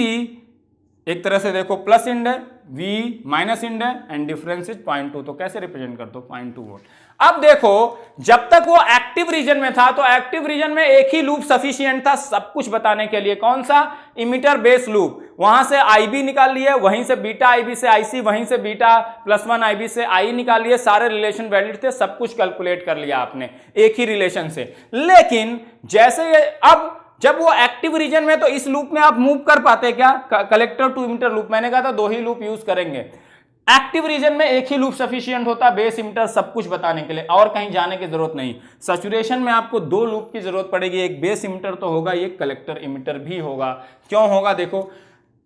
Speaker 1: एक तरह से देखो प्लस इंड है, V माइनस इंड है एंड डिफरेंस इज 0.2, तो कैसे रिप्रेजेंट कर दो 0.2 वोल्ट। अब देखो जब तक वो एक्टिव रीजन में था तो एक्टिव रीजन में एक ही लूप सफिशिएंट था सब कुछ बताने के लिए, कौन सा, इमिटर बेस लूप। वहां से IB निकाल लिए, वहीं से बीटा IB से IC, वहीं से बीटा प्लस 1 IB से I निकाल लिए, सारे रिलेशन वैलिड थे, सब कुछ कैलकुलेट कर लिया आपने एक ही रिलेशन से। लेकिन जैसे ये अब जब वो एक्टिव रीजन में, तो इस लूप में आप मूव कर पाते क्या, कलेक्टर टू इमिटर लूप, मैंने कहा था 2 ही लूप यूज करेंगे। एक्टिव रीजन में एक ही लूप सफिशिएंट होता, बेस इमिटर सब कुछ बताने के लिए, और कहीं जाने की जरूरत नहीं। सैचुरेशन में आपको 2 लूप की जरूरत पड़ेगी, एक बेस इमिटर तो होगा, एक कलेक्टर इमिटर भी होगा। क्यों होगा, देखो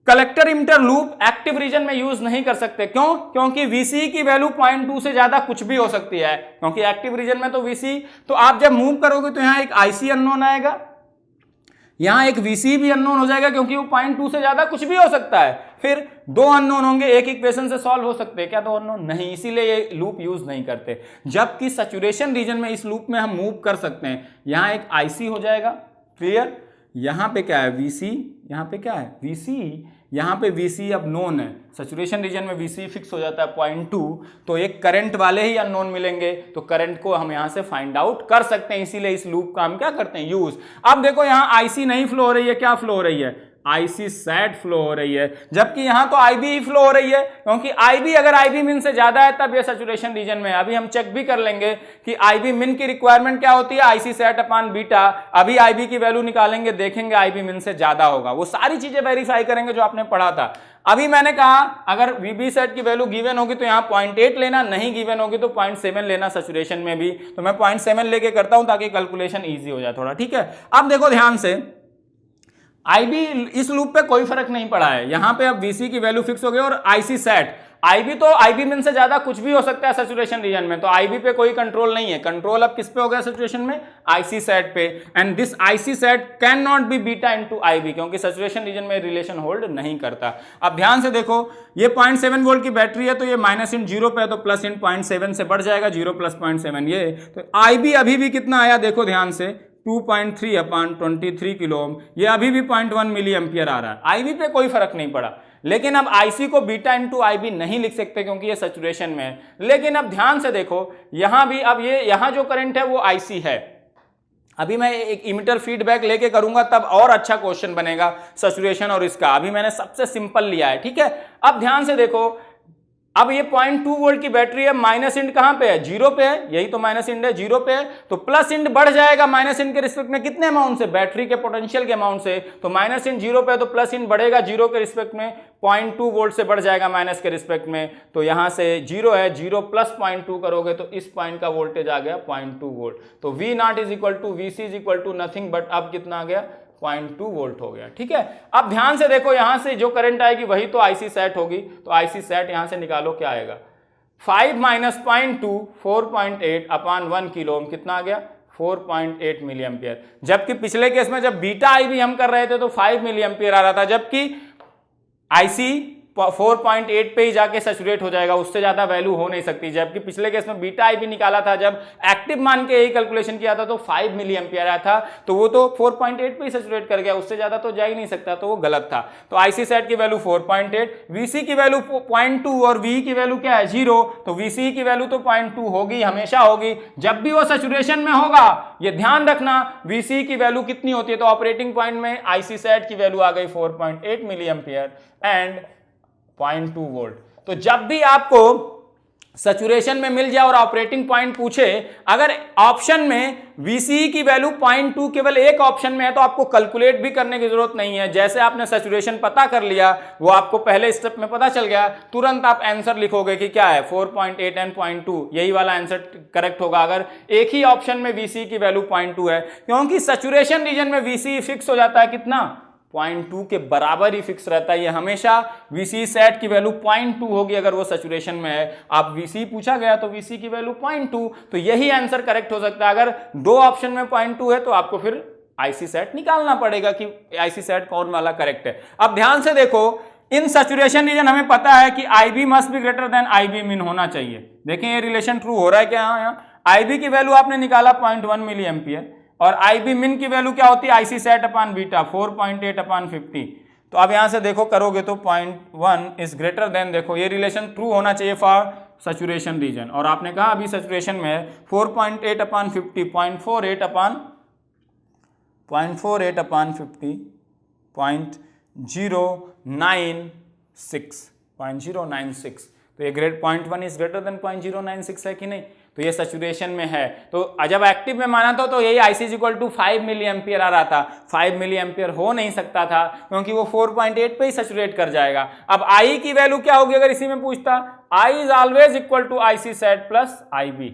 Speaker 1: collector emitter loop active region में यूज नहीं कर सकते, क्यों, क्योंकि Vc की वैल्यू 0.2 से ज्यादा कुछ भी हो सकती है, क्योंकि एक्टिव रीजन में तो Vc, तो आप जब मूव करोगे तो यहां एक IC अननोन आएगा, यहां एक Vc भी अननोन हो जाएगा, क्योंकि वो 0.2 से ज्यादा कुछ भी हो सकता है। फिर 2 अननोन होंगे, एक इक्वेशन से सॉल्व हो सकते हैं क्या 2 अननोन, नहीं, इसीलिए ये लूप यूज नहीं करते। जबकि सैचुरेशन रीजन में इस लूप में हम मूव कर सकते हैं। यहां एक IC हो जाएगा, क्लियर, यहां पे क्या है Vc, यहां पे क्या है Vc, यहां पे Vc अब नोन है, सैचुरेशन रीजन में Vc फिक्स हो जाता है 0.2, तो एक करंट वाले ही अननोन मिलेंगे, तो करंट को हम यहां से फाइंड आउट कर सकते हैं, इसीलिए इस लूप का हम क्या करते हैं, यूज। अब देखो यहां IC नहीं फ्लो हो रही है, क्या फ्लो हो रही है, IC सेट फ्लो हो रही है, जबकि यहां तो IB ही फ्लो हो रही है, क्योंकि IB अगर IB मिन से ज्यादा है तब ये सैचुरेशन रीजन में है। अभी हम चेक भी कर लेंगे कि IB मिन की रिक्वायरमेंट क्या होती है, IC सेट अपान बीटा। अभी IB की वैल्यू निकालेंगे, देखेंगे IB मिन से ज्यादा होगा, वो सारी चीजें वेरीफाई करेंगे जो आपने पढ़ा था। अभी मैंने कहा अगर VB सेट की वैल्यू गिवन होगी तो यहाँ 0.8 लेना, नहीं गिवन होगी तो 0.7 लेना सैचुरेशन में भी, तो मैं 0.7 लेके करता हूं ताकि कैलकुलेशन ईजी हो जाए थोड़ा, ठीक है। अब देखो ध्यान से, IB इस लूप पे कोई फर्क नहीं पड़ा है, यहां पे अब Vc की वैल्यू फिक्स हो गई, और IC सेट, IB तो IB मिन से ज्यादा कुछ भी हो सकता है सैचुरेशन रीजन में, तो IB पे कोई कंट्रोल नहीं है, कंट्रोल अब किस पे हो गया सैचुरेशन में, IC सेट पे। And this IC sat can not B beta into IB, क्योंकि सैचुरेशन रीजन में रिलेशन होल्ड नहीं करता। अब ध्यान से देखो, ये 0.7 वोल्ट की बैटरी है, तो ये माइनस इन 0 पे है, तो प्लस इन 0.7 से बढ़ जाएगा, 0 प्लस 0.7 ये, तो IB अभी भी कितना आया देखो ध्यान से, 2.3 अपान 23 किलो ओम, ये अभी भी 0.1 मिली एम्पियर आ रहा है, IB पे कोई फर्क नहीं पड़ा। लेकिन अब IC को बीटा इंटू IB नहीं लिख सकते क्योंकि ये सैचुरेशन में है। लेकिन अब ध्यान से देखो, यहां भी अब ये यहां जो करंट है वो IC है, अभी मैं एक इमिटर फीडबैक लेके करूंगा तब और अच्छा क्वेश्चन बनेगा सैचुरेशन और इसका, अभी मैंने सबसे सिंपल लिया है, ठीक है। अब ध्यान से देखो, अब ये 0.2 वोल्ट की बैटरी है, माइनस इंड कहां पे है, 0 पे है, यही तो माइनस इंड है, 0 पे है, तो प्लस इंड बढ़ जाएगा माइनस इंड के रिस्पेक्ट में, कितने अमाउंट से, बैटरी के पोटेंशियल के अमाउंट से, तो माइनस इंड 0 पे है तो प्लस इंड बढ़ेगा 0 के रिस्पेक्ट में, 0.2 वोल्ट से बढ़ जाएगा माइनस के रिस्पेक्ट में, तो यहां से 0 है, 0 प्लस 0.2 करोगे तो इस पॉइंट का वोल्टेज आ गया 0.2 वोल्ट, तो V naught is equal to VC is equal to nothing but अब कितना आ गया 0.2 वोल्ट हो गया, ठीक है। अब ध्यान से देखो, यहां से जो करंट आएगी वही तो IC सेट होगी, तो IC सेट यहां से निकालो, क्या आएगा, 5 माइनस 0.2 4.8 अपान 1 किलो ओम, कितना आ गया 4.8 मिली एम्पियर। जबकि पिछले केस में जब बीटा IB हम कर रहे थे तो 5 मिली एम्पियर आ रहा था, जबकि IC 4.8 पे ही जाके सैचुरेट हो जाएगा, उससे ज्यादा वैल्यू हो नहीं सकती। जबकि पिछले केस में बीटा आईबी निकाला था, जब एक्टिव मान के यही कैलकुलेशन किया था तो 5 मिली एम्पियर आया था, तो वो तो 4.8 पे ही सैचुरेट कर गया, उससे ज्यादा तो जा ही नहीं सकता, तो वो गलत था। तो आईसी सेट की वैल्यू 4.8, वीसी की वैल्यू 0.2 और वी की वैल्यू क्या है 0, तो वीसी की वैल्यू तो 0.2 होगी, हमेशा होगी जब भी वो सैचुरेशन में होगा। ये ध्यान रखना, वीसी की वैल्यू कितनी होती है, तो ऑपरेटिंग पॉइंट में आईसी सेट की वैल्यू आ गई 4.8 मिली एम्पियर एंड 0.2 वोल्ट। तो जब भी आपको सैचुरेशन में मिल जाए और ऑपरेटिंग पॉइंट पूछे, अगर ऑप्शन में वीसी की वैल्यू 0.2 केवल एक ऑप्शन में है तो आपको कैलकुलेट भी करने की जरूरत नहीं है। जैसे आपने सैचुरेशन पता कर लिया, वो आपको पहले स्टेप में पता चल गया, तुरंत आप आंसर लिखोगे कि क्या है 4.8 एंड 0.2, यही वाला आंसर करेक्ट होगा अगर एक ही ऑप्शन में वीसी की वैल्यू 0.2 है, क्योंकि सैचुरेशन रीजन में वीसी फिक्स हो जाता है कितना, 0.2 के बराबर ही फिक्स रहता है। ये हमेशा वीसी सेट की वैल्यू 0.2 होगी अगर वो सैचुरेशन में है। आप वीसी पूछा गया तो वीसी की वैल्यू 0.2, तो यही आंसर करेक्ट हो सकता है। अगर दो ऑप्शन में 0.2 है तो आपको फिर आईसी सेट निकालना पड़ेगा कि आईसी सेट कौन वाला करेक्ट है। अब ध्यान से देखो, इन सैचुरेशन रीजन हमें पता है कि IB must be greater then IB मिन होना चाहिए। देखें ये रिलेशन ट्रू हो रहा है क्या, यहाँ आईबी की वैल्यू आपने निकाला 0.1 मिली एम्पियर और आईबी मिन की वैल्यू क्या होती है, आईसी सेट अपान बीटा 4.8 अपान 50। तो अब यहां से देखो करोगे तो 0.1 इज ग्रेटर देन, देखो ये रिलेशन ट्रू होना चाहिए फॉर सैचुरेशन रीजन, और आपने कहा अभी सैचुरेशन में है 4.8 अपान 50, 0.48 अपान 50, 0.096, तो ये ग्रेड 0.1 इज ग्रेटर देन 0.096 है कि नहीं, तो ये सैचुरेशन में है। तो जब एक्टिव में माना था तो यही IC is equal to 5 milli ampere आ रहा था, 5 मिली एम्पियर हो नहीं सकता था क्योंकि वो 4.8 पे ही सैचुरेट कर जाएगा। अब आई की वैल्यू क्या होगी अगर इसी में पूछता, I is always equal to IC set plus IB,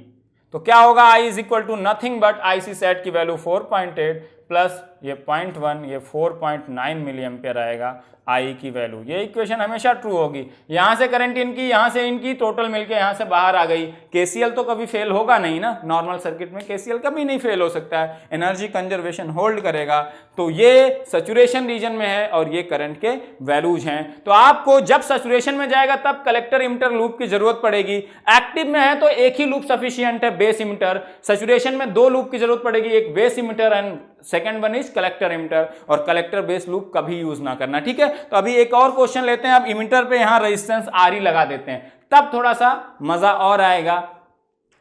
Speaker 1: तो क्या होगा, I is equal to nothing but IC set की वैल्यू 4.8 प्लस ये 0.1, ये 4.9 मिली एम्पियर आएगा आई की वैल्यू। ये इक्वेशन हमेशा ट्रू होगी। यहां से करंट इनकी, यहां से इनकी टोटल मिलके यहां से बाहर आ गई। केसीएल तो कभी फेल होगा नहीं ना, नॉर्मल सर्किट में केसीएल कभी नहीं फेल हो सकता है, एनर्जी कंजर्वेशन होल्ड करेगा। तो ये सैचुरेशन रीजन में है और ये करंट के वैल्यूज हैं। तो आपको जब सैचुरेशन में जाएगा तब कलेक्टर इमिटर लूप की जरूरत पड़ेगी। एक्टिव में है तो एक ही लूप सफिशियंट है, बेस इमिटर। सैचुरेशन में दो लूप की जरूरत पड़ेगी, एक base emitter and second one is collector emitter, और कलेक्टर बेस लूप कभी यूज ना करना, ठीक है। तो अभी एक और क्वेश्चन लेते हैं। अब इमिटर पे यहां रेजिस्टेंस आरई लगा देते हैं, तब थोड़ा सा मजा और आएगा।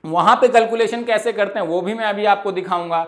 Speaker 1: वहां पे कैलकुलेशन कैसे करते हैं वो भी मैं अभी आपको दिखाऊंगा।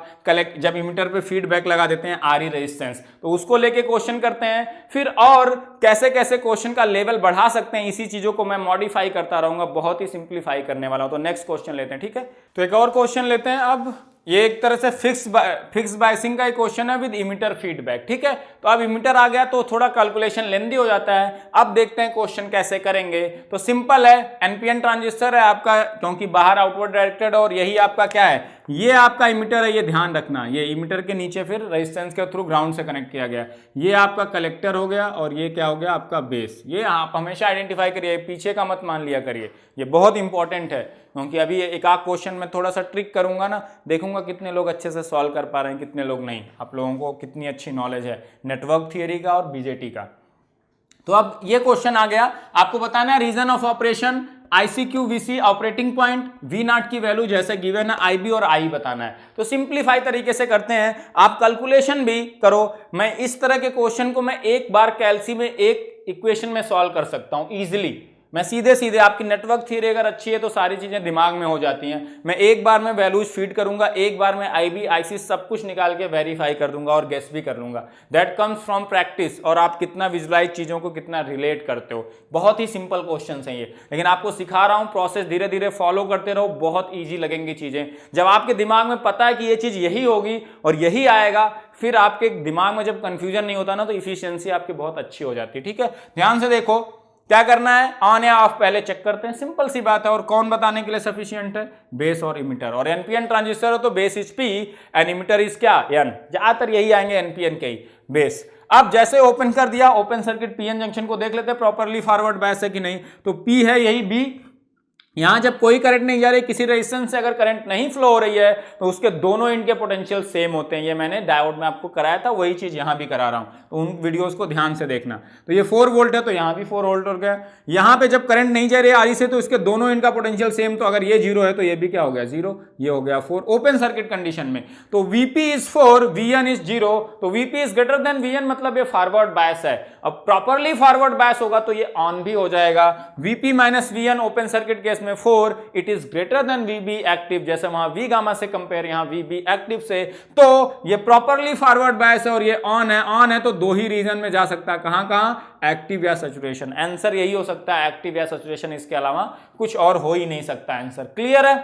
Speaker 1: जब इमिटर पे फीडबैक लगा देते हैं आरई रेजिस्टेंस, तो उसको लेके क्वेश्चन करते हैं, फिर और कैसे कैसे क्वेश्चन का लेवल बढ़ा सकते हैं, इसी चीजों को मैं मॉडिफाई करता रहूंगा, बहुत ही सिंप्लीफाई करने वाला हूं। तो नेक्स्ट क्वेश्चन लेते हैं, ठीक है। तो एक और क्वेश्चन लेते हैं। अब ये एक तरह से फिक्स बायसिंग का एक क्वेश्चन है विद इमिटर फीडबैक, ठीक है। तो अब इमिटर आ गया तो थोड़ा कैलकुलेशन लेंदी हो जाता है। अब देखते हैं क्वेश्चन कैसे करेंगे। तो सिंपल है, एनपीएन ट्रांजिस्टर है आपका, क्योंकि बाहर आउटवर्ड डायरेक्टेड, और यही आपका क्या है, ये आपका इमिटर है, ये ध्यान रखना। ये इमिटर के नीचे फिर रेजिस्टेंस के थ्रू ग्राउंड से कनेक्ट किया गया। ये आपका कलेक्टर हो गया और ये क्या हो गया आपका बेस। ये आप हमेशा आइडेंटिफाई करिए, पीछे का मत मान लिया करिए, ये बहुत इंपॉर्टेंट है। क्योंकि अभी एक आध क्वेश्चन में थोड़ा सा ट्रिक करूंगा ना, देखूंगा कितने लोग अच्छे से सॉल्व कर पा रहे हैं, कितने लोग नहीं। आप लोगों को कितनी अच्छी नॉलेज है नेटवर्क थियरी का और बीजेटी का। तो अब ये क्वेश्चन आ गया, आपको बताना है reason of operation, ICQ VC operating point, V naught की वैल्यू जैसे गिवन है, आईबी और आई बताना है। तो सिंप्लीफाई तरीके से करते हैं, आप कैलकुलेशन भी करो। मैं इस तरह के क्वेश्चन को मैं एक बार कैलसी में एक इक्वेशन में सॉल्व कर सकता हूं इजिली। मैं सीधे सीधे, आपकी नेटवर्क थियरी अगर अच्छी है तो सारी चीजें दिमाग में हो जाती हैं। मैं एक बार में वैल्यूज फीड करूंगा, एक बार में आईबी आईसी सब कुछ निकाल के वेरीफाई कर दूंगा और गेस भी कर लूंगा। दैट कम्स फ्रॉम प्रैक्टिस, और आप कितना विजुलाइज चीजों को कितना रिलेट करते हो। बहुत ही सिंपल क्वेश्चन है ये, लेकिन आपको सिखा रहा हूं, प्रोसेस धीरे धीरे फॉलो करते रहो, बहुत ईजी लगेंगी चीजें। जब आपके दिमाग में पता है कि ये चीज यही होगी और यही आएगा, फिर आपके दिमाग में जब कंफ्यूजन नहीं होता ना, तो इफिशियंसी आपकी बहुत अच्छी हो जाती है, ठीक है। ध्यान से देखो क्या करना है, ऑन या ऑफ पहले चेक करते हैं, सिंपल सी बात है। और कौन बताने के लिए सफिशिएंट है, बेस और इमिटर। और एनपीएन ट्रांजिस्टर हो तो base is P and emitter is क्या, एन। ज्यादातर यही आएंगे एनपीएन के ही, बेस। अब जैसे ओपन कर दिया, ओपन सर्किट पीएन जंक्शन को देख लेते हैं प्रॉपरली फॉरवर्ड बायस है कि नहीं। तो पी है यही बी, यहां जब कोई करंट नहीं जा रही, किसी रेजिस्टेंस से अगर करंट नहीं फ्लो हो रही है तो उसके दोनों एंड के पोटेंशियल सेम होते हैं। ये मैंने डायोड में आपको कराया था, वही चीज यहां भी करा रहा हूं, तो उन वीडियोस को ध्यान से देखना। तो ये 4 वोल्ट है तो यहां भी 4 वोल्ट हो गया। यहां पे जब करंट नहीं जा रही है आरी से तो इसके दोनों एंड का पोटेंशियल सेम, तो अगर ये 0 है तो ये भी क्या हो गया 0, ये हो गया 4 ओपन सर्किट कंडीशन में। तो Vp इज 4, Vn इज 0, तो Vp is greater then Vn मतलब ये फॉरवर्ड बायस है। अब प्रॉपरली फॉरवर्ड बायस होगा तो ये ऑन भी हो जाएगा। Vp minus Vn open circuit case में 4, it is greater than Vb active, जैसे वहां V गामा से कंपेयर यहां Vb एक्टिव से, तो ये प्रॉपरली फॉरवर्ड बायस है और ये ऑन है। ऑन है तो दो ही रीजन में जा सकता है, कहां कहां, एक्टिव या सैचुरेशन। आंसर यही हो सकता है, एक्टिव या सैचुरेशन, इसके अलावा कुछ और हो ही नहीं सकता आंसर। क्लियर है?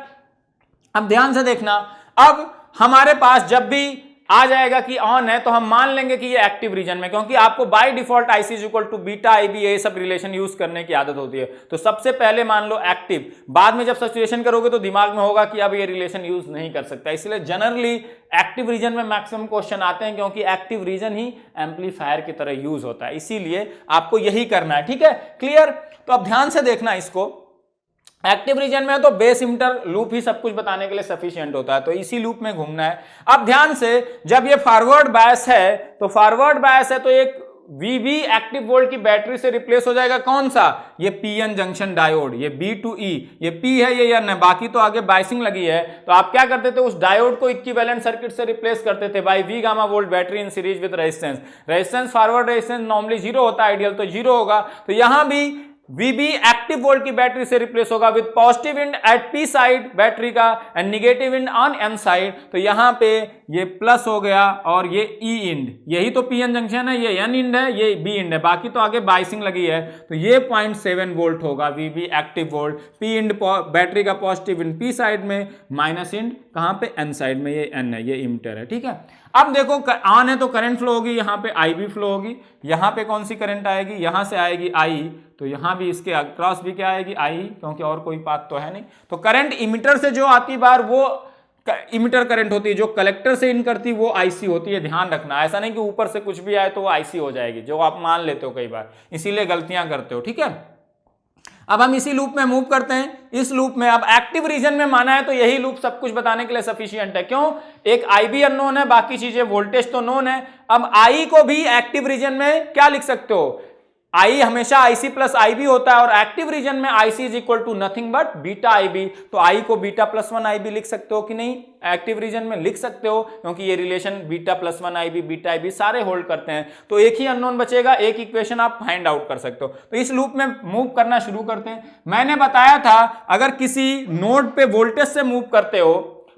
Speaker 1: अब ध्यान से देखना, अब हमारे पास जब भी आ जाएगा कि ऑन है तो हम मान लेंगे कि ये एक्टिव रीजन में, क्योंकि आपको by default IC is equal to beta IB ये सब रिलेशन यूज करने की आदत होती है। तो सबसे पहले मान लो एक्टिव, बाद में जब सैचुरेशन करोगे तो दिमाग में होगा कि अब ये रिलेशन यूज नहीं कर सकता। इसलिए जनरली एक्टिव रीजन में मैक्सिमम क्वेश्चन आते हैं, क्योंकि एक्टिव रीजन ही एम्पलीफायर की तरह यूज होता है, इसीलिए आपको यही करना है। ठीक है, क्लियर? तो अब ध्यान से देखना इसको, एक्टिव रीजन में तो बेस इमिटर लूप ही सब कुछ बताने के लिए सफिशिएंट होता है, तो इसी लूप में घूमना है। अब ध्यान से, जब ये फॉरवर्ड बायस है तो फॉरवर्ड बायस है तो एक Vb एक्टिव वोल्ट की बैटरी से रिप्लेस हो जाएगा, कौन सा, ये PN जंक्शन डायोड, ये B to E, ये P है ये N है, बाकी तो आगे बाइसिंग लगी है। तो आप क्या करते थे, उस डायोड को इक्विवेलेंट सर्किट से रिप्लेस करते थे by V gamma volt battery in series with resistance. Resistance forward resistance normally 0 होता है, आइडियल तो 0 होगा। तो यहां भी Vb एक्टिव वोल्ट की बैटरी से रिप्लेस होगा with positive end at P side battery का and negative end on N side. तो यहां पे ये प्लस हो गया और ये E इंड, यही तो PN जंक्शन है, ये N इंड है, ये B इंड है, बाकी तो आगे बाइसिंग लगी है। तो ये 0.7 वोल्ट होगा Vb active volt, P end battery का पॉजिटिव इंड P साइड में, माइनस इंड कहां पे, N साइड में, ये N है, ये इमिटर है। ठीक है, अब देखो ऑन है तो करंट फ्लो होगी, यहां पे IB फ्लो होगी, यहां पे कौन सी करंट आएगी, यहां से आएगी I, तो यहां भी इसके अक्रॉस भी क्या आएगी I, क्योंकि और कोई पाथ तो है नहीं। तो करंट इमिटर से जो आती बार वो इमिटर करंट होती है, जो कलेक्टर से इन करती वो IC होती है। ध्यान रखना, ऐसा नहीं कि ऊपर से कुछ भी आए तो वो IC हो जाएगी, जो आप मान लेते हो कई बार, इसीलिए गलतियां करते हो। ठीक है, अब हम इसी लूप में मूव करते हैं। इस लूप में अब एक्टिव रीजन में माना है तो यही लूप सब कुछ बताने के लिए सफिशिएंट है। क्यों, एक IB अननोन है, बाकी चीजें वोल्टेज तो नोन है। अब I को भी एक्टिव रीजन में क्या लिख सकते हो, I हमेशा IC प्लस IB होता है, और एक्टिव रीजन में IC is equal to nothing but beta IB। तो I को बीटा प्लस 1 IB लिख सकते हो कि नहीं, एक्टिव रीजन में लिख सकते हो, क्योंकि ये relation beta plus 1 IB beta IB सारे होल्ड करते हैं। तो एक ही अननोन बचेगा, एक इक्वेशन आप फाइंड आउट कर सकते हो। तो इस लूप में मूव करना शुरू करते हैं। मैंने बताया था अगर किसी नोड पे वोल्टेज से मूव करते हो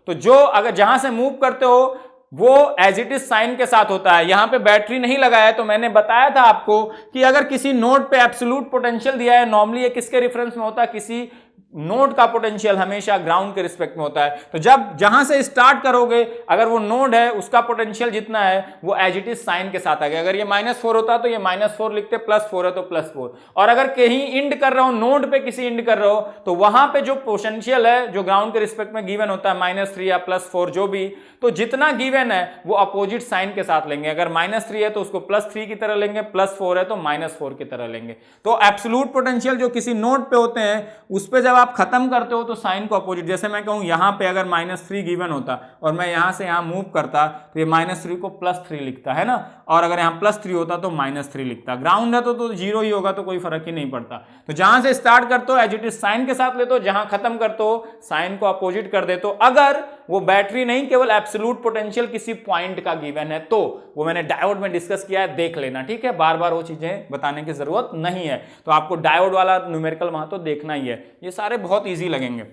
Speaker 1: तो जो अगर जहां से मूव करते हो वो एज इट इज साइन के साथ होता है। यहां पे बैटरी नहीं लगाया तो मैंने बताया था आपको कि अगर किसी नोड पे एब्सोल्यूट पोटेंशियल दिया है, नॉर्मली ये किसके रेफरेंस में होता है, किसी नोड का पोटेंशियल हमेशा ग्राउंड के रिस्पेक्ट में होता है। तो जब जहां से स्टार्ट करोगे अगर वो नोड है उसका पोटेंशियल जितना है वो एज इट इज साइन के साथ आ गया। अगर ये -4 होता तो ये -4 लिखते, +4 है तो +4। और अगर कहीं इंड कर रहा हो, नोड पे किसी इंड कर रहे हो, तो वहां पे जो पोटेंशियल है जो ग्राउंड के रिस्पेक्ट में गिवन होता है -3 या +4 जो भी, तो जितना गिवन है वो अपोजिट साइन के साथ लेंगे। अगर -3 है तो उसको +3 की तरह लेंगे, +4 है तो -4 की तरह लेंगे। तो एब्सोल्यूट पोटेंशियल जो किसी नोड पे होते हैं उस पे जब आप खत्म करते हो तो साइन को अपोजिट, जैसे मैं कहूं यहां पे अगर -3 गिवन होता और मैं यहां से यहां मूव करता तो ये -3 को +3 लिखता है ना, और अगर यहां +3 होता तो -3 लिखता। ग्राउंड है तो 0 ही होगा तो कोई फर्क ही नहीं पड़ता। तो जहां से स्टार्ट करते हो एज इट इज साइन के साथ लेते हो, जहां खत्म करते हो साइन को अपोजिट कर देते हो। अगर वो बैटरी नहीं केवल एब्सोल्यूट पोटेंशियल किसी पॉइंट का गिवन है तो वो मैंने डायोड में डिस्कस किया है, देख लेना। ठीक है, बार बार वो चीजें बताने की जरूरत नहीं है। तो आपको डायोड वाला न्यूमेरिकल वहां तो देखना ही है, ये सारे बहुत इजी लगेंगे।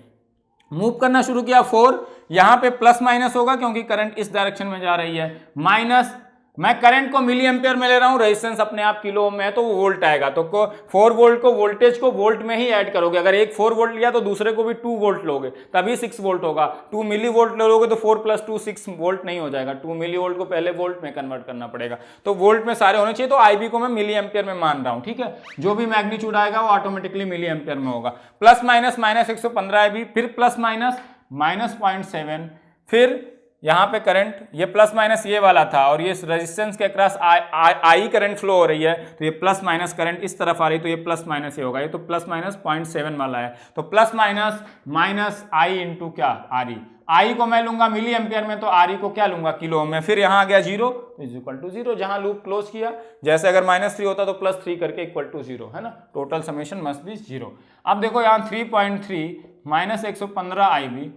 Speaker 1: मूव करना शुरू किया 4, यहां पे प्लस माइनस होगा क्योंकि करंट इस डायरेक्शन में जा रही है। माइनस, मैं करंट को मिली एम्पियर में ले रहा हूं, रेजिस्टेंस अपने आप किलो ओम में है तो वो वोल्ट आएगा। तो 4 वोल्ट को वोल्टेज को वोल्ट में ही ऐड करोगे। अगर एक 4 वोल्ट लिया तो दूसरे को भी 2 वोल्ट लोगे तभी 6 वोल्ट होगा। 2 मिली वोल्ट लोगे तो 4 + 2 6 वोल्ट नहीं हो जाएगा। 2 मिली वोल्ट को पहले वोल्ट में कन्वर्ट करना पड़ेगा। तो वोल्ट में सारे होने चाहिए। तो IB को मैं मिली एम्पियर में मान रहा हूं। ठीक है, जो भी मैग्नीट्यूड आएगा वो ऑटोमेटिकली मिली एम्पियर में होगा। प्लस माइनस -115 IB, फिर प्लस माइनस -0.7, फिर यहाँ पे करंट ये प्लस माइनस ये वाला था और ये रेजिस्टेंस के अक्रॉस आई करंट फ्लो हो रही है, तो ये प्लस माइनस करंट इस तरफ आ रही है, तो ये प्लस माइनस ये होगा, ये तो प्लस माइनस 0.7 वाला है, तो plus minus minus I into क्या आर ई, आई को मैं लूंगा मिली एम्पियर में, तो आर ई को क्या लूंगा किलो में, फिर यहाँ आ गया जीरो, तो इज इक्वल टू जीरो, जहां लूप क्लोज किया, जैसे अगर -3 होता तो +3 करके इक्वल टू जीरो, है ना, total summation must be zero. अब देखो यहाँ 3.3 minus 115 I B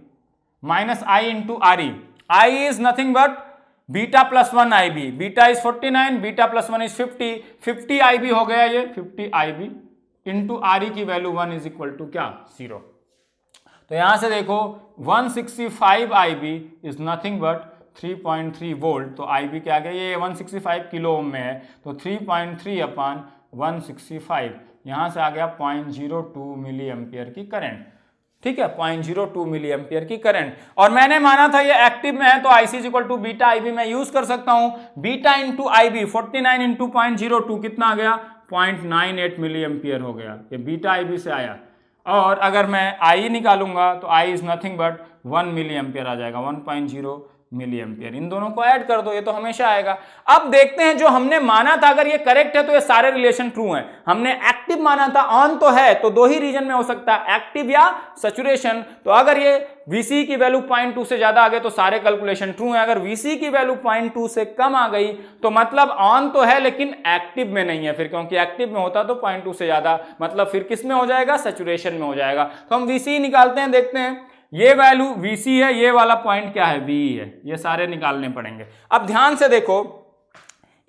Speaker 1: minus I into R E, I is nothing but beta plus 1 I B, beta is 49, beta plus 1 is 50, 50 I B हो गया ये, 50 I B into R E की value 1 is equal to क्या 0। तो यहां से देखो 165 I B is nothing but 3.3 volt, तो आई बी क्या गया, ये 165 किलो ओम में है, तो 3.3 अपान 165, यहां से आ गया 0.02 मिली एम्पियर की करंट, ठीक है, 0.02 मिली एम्पियर की करंट। और मैंने माना था ये एक्टिव में है, तो IC equal to beta I B मैं यूज कर सकता हूं, beta into I B 49 into 0.02 कितना आ गया 0.98 मिली एम्पियर हो गया, ये बीटा आई बी से आया। और अगर मैं आई निकालूंगा तो I is nothing but 1 milli ampere आ जाएगा, 1.0 मिली एम्पियर, इन दोनों को ऐड कर दो, ये तो हमेशा आएगा। अब देखते हैं जो हमने माना था अगर ये करेक्ट है तो ये सारे रिलेशन ट्रू हैं। हमने एक्टिव माना था, ऑन तो है, तो दो ही रीजन में हो सकता है, एक्टिव या सैचुरेशन। तो अगर ये Vc की वैल्यू 0.2 से ज्यादा आ गए तो सारे कैलकुलेशन ट्रू हैं। अगर Vc की वैल्यू 0.2 से कम आ गई तो मतलब ऑन तो है लेकिन एक्टिव में नहीं है, फिर क्योंकि एक्टिव में होता तो 0.2 से ज्यादा, मतलब फिर किस में हो जाएगा, सैचुरेशन में हो जाएगा। तो हम Vc निकालते हैं, देखते हैं ये वैल्यू Vc है, ये वाला पॉइंट क्या है Ve है, ये सारे निकालने पड़ेंगे। अब ध्यान से देखो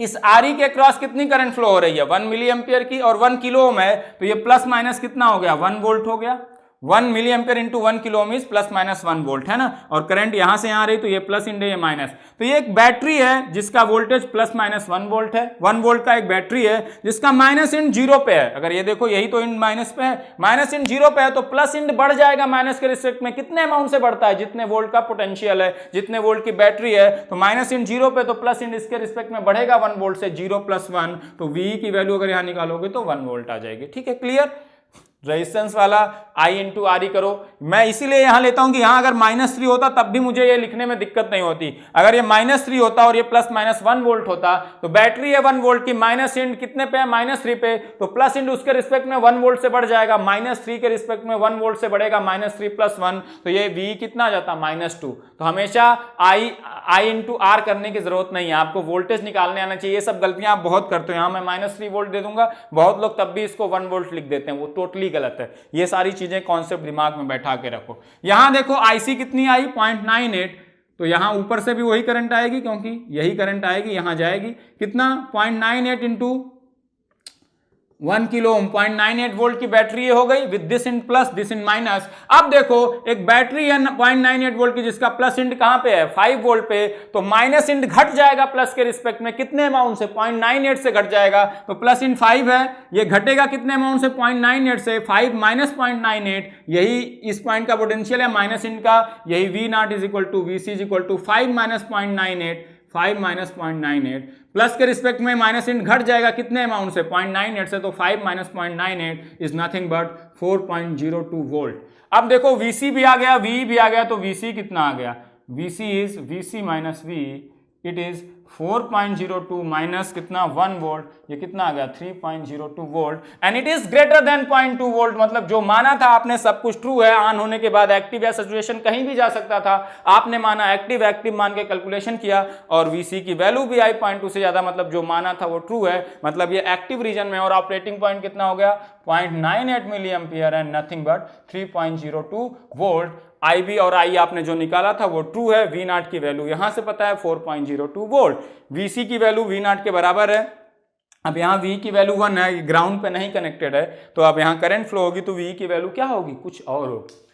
Speaker 1: इस Re के क्रॉस कितनी करंट फ्लो हो रही है 1 मिली एम्पियर की, और 1 किलो ओम है तो ये प्लस माइनस कितना हो गया 1 वोल्ट हो गया, 1 milli ampere into 1 kilo ohm is plus minus 1 volt, है ना। और करंट यहां से यहां रही तो ये प्लस इंटू ये माइनस, तो ये एक बैटरी है जिसका वोल्टेज प्लस माइनस 1 वोल्ट है, 1 वोल्ट का एक बैटरी है जिसका माइनस इंड 0 पे है। अगर ये देखो यही तो इंड माइनस पे है, माइनस इंड 0 पे है तो प्लस इंड बढ़ जाएगा माइनस के रिस्पेक्ट में, कितने अमाउंट से बढ़ता है, जितने वोल्ट का पोटेंशियल है, जितने वोल्ट की बैटरी है, तो माइनस इंड 0 पे तो प्लस इंड इसके रिस्पेक्ट में बढ़ेगा 1 वोल्ट से, 0 + 1, तो V की वैल्यू अगर यहां निकालोगे तो 1 वोल्ट आ जाएगी, ठीक है, क्लियर। रेजिस्टेंस वाला I इंटू आर ई करो, मैं इसीलिए यहां लेता हूं कि यहां अगर -3 होता तब भी मुझे ये लिखने में दिक्कत नहीं होती। अगर ये -3 होता और ये प्लस माइनस 1 वोल्ट होता तो बैटरी है 1 वोल्ट की, माइनस इंड कितने पे है -3 पे, तो प्लस इंड उसके रिस्पेक्ट में 1 वोल्ट से बढ़ जाएगा, -3 के रिस्पेक्ट में 1 वोल्ट से बढ़ेगा, -3 + 1, तो ये V कितना आ जाता -2। तो हमेशा I इंटू आर करने की जरूरत नहीं है, आपको वोल्टेज निकालने आना चाहिए। ये सब गलतियां आप बहुत करते हो, यहां मैं -3 वोल्ट दे दूंगा, बहुत लोग तब भी इसको 1 वोल्ट लिख देते हैं, वो टोटली गलत है। ये सारी चीजें कॉन्सेप्ट दिमाग में बैठा के रखो। यहां देखो IC कितनी आई 0.98, तो यहां ऊपर से भी वही करंट आएगी क्योंकि यही करंट आएगी, यहां जाएगी कितना 0.98 इंटू 1 किलो ओम, 0.98 वोल्ट की बैटरी ये हो गई, with this in plus this in minus. अब देखो एक बैटरी है 0.98 वोल्ट की जिसका प्लस इंड कहां पे है 5 वोल्ट पे, तो माइनस इंड घट जाएगा प्लस के रिस्पेक्ट में, कितने अमाउंट से 0.98 से घट जाएगा, तो प्लस इंड 5 है, ये घटेगा कितने अमाउंट से 0.98 से, 5 माइनस 0.98, यही इस पॉइंट का पोटेंशियल है माइनस इंड का, यही V naught is equal to VC is equal to 5 minus 0.98, 5 minus 0.98, plus के रिस्पेक्ट में माइनस इंड घट जाएगा कितने अमाउंट से 0.98 से, तो 5 minus 0.98 is nothing but 4.02 volt. अब देखो VC भी आ गया, V भी आ गया, तो VC कितना आ गया, VC minus V, it is 4.02 minus कितना 1 वोल्ट, ये कितना आ गया 3.02 volt, and it is greater than 0.2 volt. मतलब जो माना था आपने सब कुछ ट्रू है, ऑन होने के बाद एक्टिव या सैचुरेशन कहीं भी जा सकता था, आपने माना एक्टिव, एक्टिव मान के कैलकुलेशन किया और Vc की वैल्यू भी आई 0.2 से ज्यादा, मतलब जो माना था वो ट्रू है, मतलब ये एक्टिव रीजन में। और ऑपरेटिंग पॉइंट कितना हो गया 0.98 milli ampere and nothing but 3.02 volt. IB और I आपने जो निकाला था वो ट्रू है, V नॉट की वैल्यू यहां से पता है 4.02 वोल्ट, VC की वैल्यू V नॉट के बराबर है। अब यहाँ V की वैल्यू 1 है, ग्राउंड पे नहीं कनेक्टेड है, तो अब यहाँ करंट फ्लो होगी तो V की वैल्यू क्या होगी, कुछ और होगी।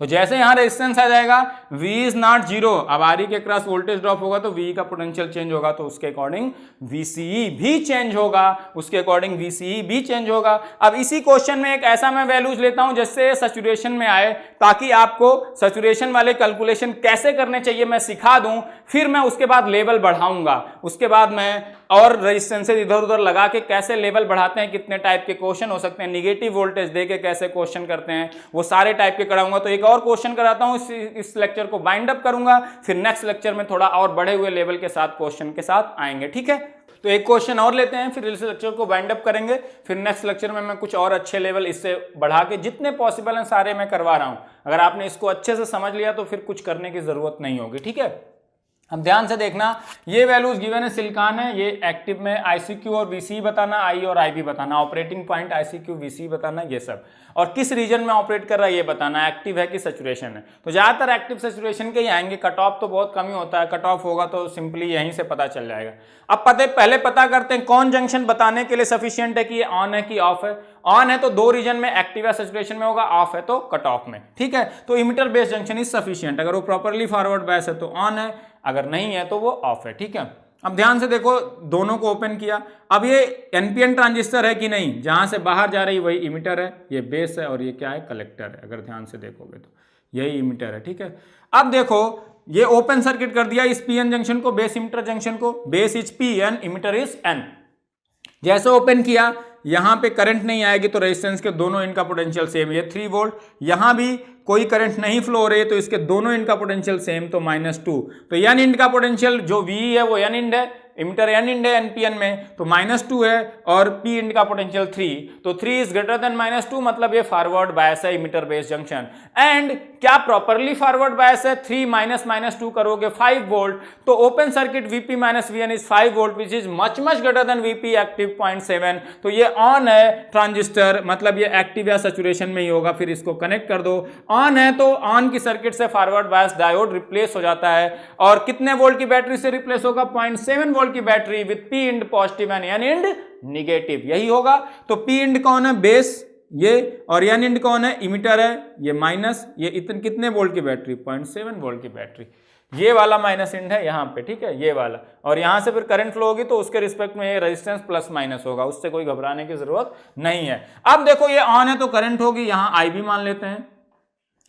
Speaker 1: तो जैसे यहां रेजिस्टेंस आ जाएगा V इज नॉट 0, अब Re के क्रॉस वोल्टेज ड्रॉप होगा तो V का पोटेंशियल चेंज होगा, तो उसके अकॉर्डिंग VCE भी चेंज होगा, उसके अकॉर्डिंग VCE भी चेंज होगा। अब इसी क्वेश्चन में एक ऐसा मैं वैल्यूज लेता हूं जिससे सैचुरेशन में आए, ताकि आपको सैचुरेशन वाले कैलकुलेशन कैसे करने चाहिए मैं सिखा दूं। फिर मैं उसके बाद लेवल बढ़ाऊंगा, उसके बाद मैं और रेजिस्टेंसेज इधर उधर लगा के कैसे लेवल बढ़ाते हैं, कितने टाइप के क्वेश्चन हो सकते हैं, निगेटिव वोल्टेज दे के कैसे क्वेश्चन करते हैं, वो सारे टाइप के कराऊंगा। तो एक और क्वेश्चन कराता हूं, इस लेक्चर को बाइंड अप करूंगा, फिर नेक्स्ट लेक्चर में थोड़ा और बढ़े हुए लेवल के साथ क्वेश्चन के साथ आएंगे, ठीक है। तो एक क्वेश्चन और लेते हैं, फिर इस लेक्चर को बाइंड अप करेंगे, फिर नेक्स्ट लेक्चर में मैं कुछ और अच्छे लेवल इससे बढ़ा के जितने पॉसिबल हैं सारे मैं करवा रहा हूं। अगर आपने इसको अच्छे से समझ लिया तो फिर कुछ करने की जरूरत नहीं होगी, ठीक है। अब ध्यान से देखना, ये वैल्यूज गिवन है, सिलिकॉन है, ये एक्टिव में ICQ और VC बताना, I और IB बताना, ऑपरेटिंग पॉइंट ICQ VC बताना, ये सब, और किस रीजन में ऑपरेट कर रहा है ये बताना, एक्टिव है कि सैचुरेशन है। तो ज्यादातर एक्टिव सैचुरेशन के ही आएंगे, कट ऑफ तो बहुत कम ही होता है, कट ऑफ होगा तो सिंपली यहीं से पता चल जाएगा। अब पहले पता करते हैं कौन जंक्शन बताने के लिए सफिशियंट है कि ये ऑन है कि ऑफ है। ऑन है तो दो रीजन में, एक्टिव या सैचुरेशन में होगा, ऑफ है तो कट ऑफ में, ठीक है। तो emitter base junction is sufficient, अगर वो प्रॉपरली फॉरवर्ड बायस है तो ऑन है, अगर नहीं है तो वो ऑफ है, ठीक है। अब ध्यान से देखो, दोनों को ओपन किया, अब ये NPN ट्रांजिस्टर है कि नहीं, जहां से बाहर जा रही वही इमिटर है, ये बेस है और ये क्या है, कलेक्टर है। अगर ध्यान से देखोगे तो यही इमिटर है, ठीक है। अब देखो ये ओपन सर्किट कर दिया इस PN जंक्शन को, बेस इमिटर जंक्शन को, base is PN, emitter is N। जैसे ओपन किया, यहां पे करंट नहीं आएगी तो रेजिस्टेंस के दोनों इनका पोटेंशियल सेम, ये 3 वोल्ट, यहां भी कोई करंट नहीं फ्लो हो रही है तो इसके दोनों इनका पोटेंशियल सेम, तो -2। तो N इंड का पोटेंशियल जो VE है वो N इंड है, इमिटर N इंड है NPN में, तो -2 है, और P इंड का पोटेंशियल 3, तो 3 इज ग्रेटर देन -2, मतलब ये फॉरवर्ड बायस है, इमिटर बेस जंक्शन। एंड क्या प्रॉपरली फॉरवर्ड बायस है, 3 -2 करोगे 5 वोल्ट, तो open circuit VP - VN is 5 volt, which is much greater than VP active 0.7। तो ये ऑन है ट्रांजिस्टर, मतलब ये एक्टिव या सैचुरेशन में ही होगा। फिर इसको कनेक्ट कर दो, ऑन है तो ऑन की सर्किट से फॉरवर्ड बायस डायोड रिप्लेस हो जाता है, और कितने वोल्ट की बैटरी से रिप्लेस होगा, 0.7 वोल्ट की battery with P end positive and N end negative, यही होगा। तो P इंड कौन है, बेस ये, और N इंड कौन है, इमिटर है, ये माइनस, ये इतने कितने वोल्ट की बैटरी, 0.7 वोल्ट की बैटरी, ये वाला माइनस इंड है यहाँ पे, ठीक है, ये वाला, और यहां से फिर करंट फ्लो होगी तो उसके रिस्पेक्ट में ये रेजिस्टेंस प्लस माइनस होगा, उससे कोई घबराने की जरूरत नहीं है। अब देखो ये ऑन है तो करंट होगी, यहां IB मान लेते हैं,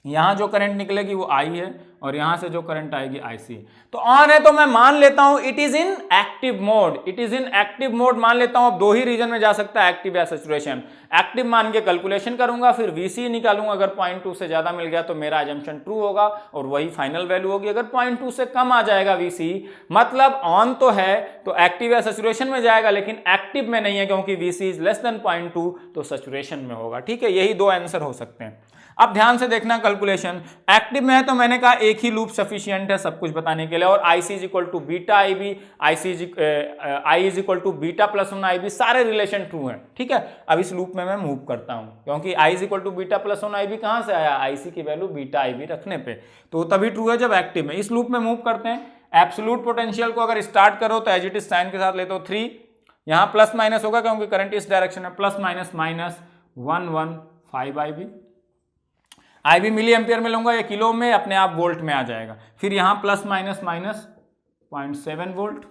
Speaker 1: यहां जो करंट निकलेगी वो I है, और यहां से जो करंट आएगी IC। तो ऑन है तो मैं मान लेता हूं it is in active mode, it is in active mode मान लेता हूं। अब दो ही रीजन में जा सकता है, एक्टिव या सैचुरेशन। एक्टिव मान के कैलकुलेशन करूंगा, फिर VC निकालूंगा, अगर 0.2 से ज्यादा मिल गया तो मेरा अजम्पशन ट्रू होगा और वही फाइनल वैल्यू होगी। अगर 0.2 से कम आ जाएगा VC, मतलब ऑन तो है तो एक्टिव या सैचुरेशन में जाएगा, लेकिन एक्टिव में नहीं है क्योंकि VC इज लेस देन 0.2, तो सैचुरेशन में होगा, ठीक है। यही दो आंसर हो सकते हैं। अब ध्यान से देखना कैलकुलेशन, एक्टिव में है तो मैंने कहा एक ही लूप सफिशिएंट है सब कुछ बताने के लिए, और IC is equal to beta IB, I is equal to beta plus 1 IB, सारे रिलेशन ट्रू हैं, ठीक है। अब इस लूप में मैं मूव करता हूं, क्योंकि I is equal to beta plus 1 IB कहां से आया, IC की वैल्यू बीटा IB रखने पे, तो तभी ट्रू है जब एक्टिव में। इस लूप में मूव करते हैं। एब्सोल्यूट पोटेंशियल को अगर स्टार्ट करो तो एज इट इज साइन के साथ लेते हो 3, यहां प्लस माइनस होगा क्योंकि करंट इस डायरेक्शन में, plus minus minus 115 IB, IB milli ampere में लूंगा, ये किलो में अपने आप वोल्ट में आ जाएगा। फिर यहाँ प्लस माइनस 0.7 वोल्ट,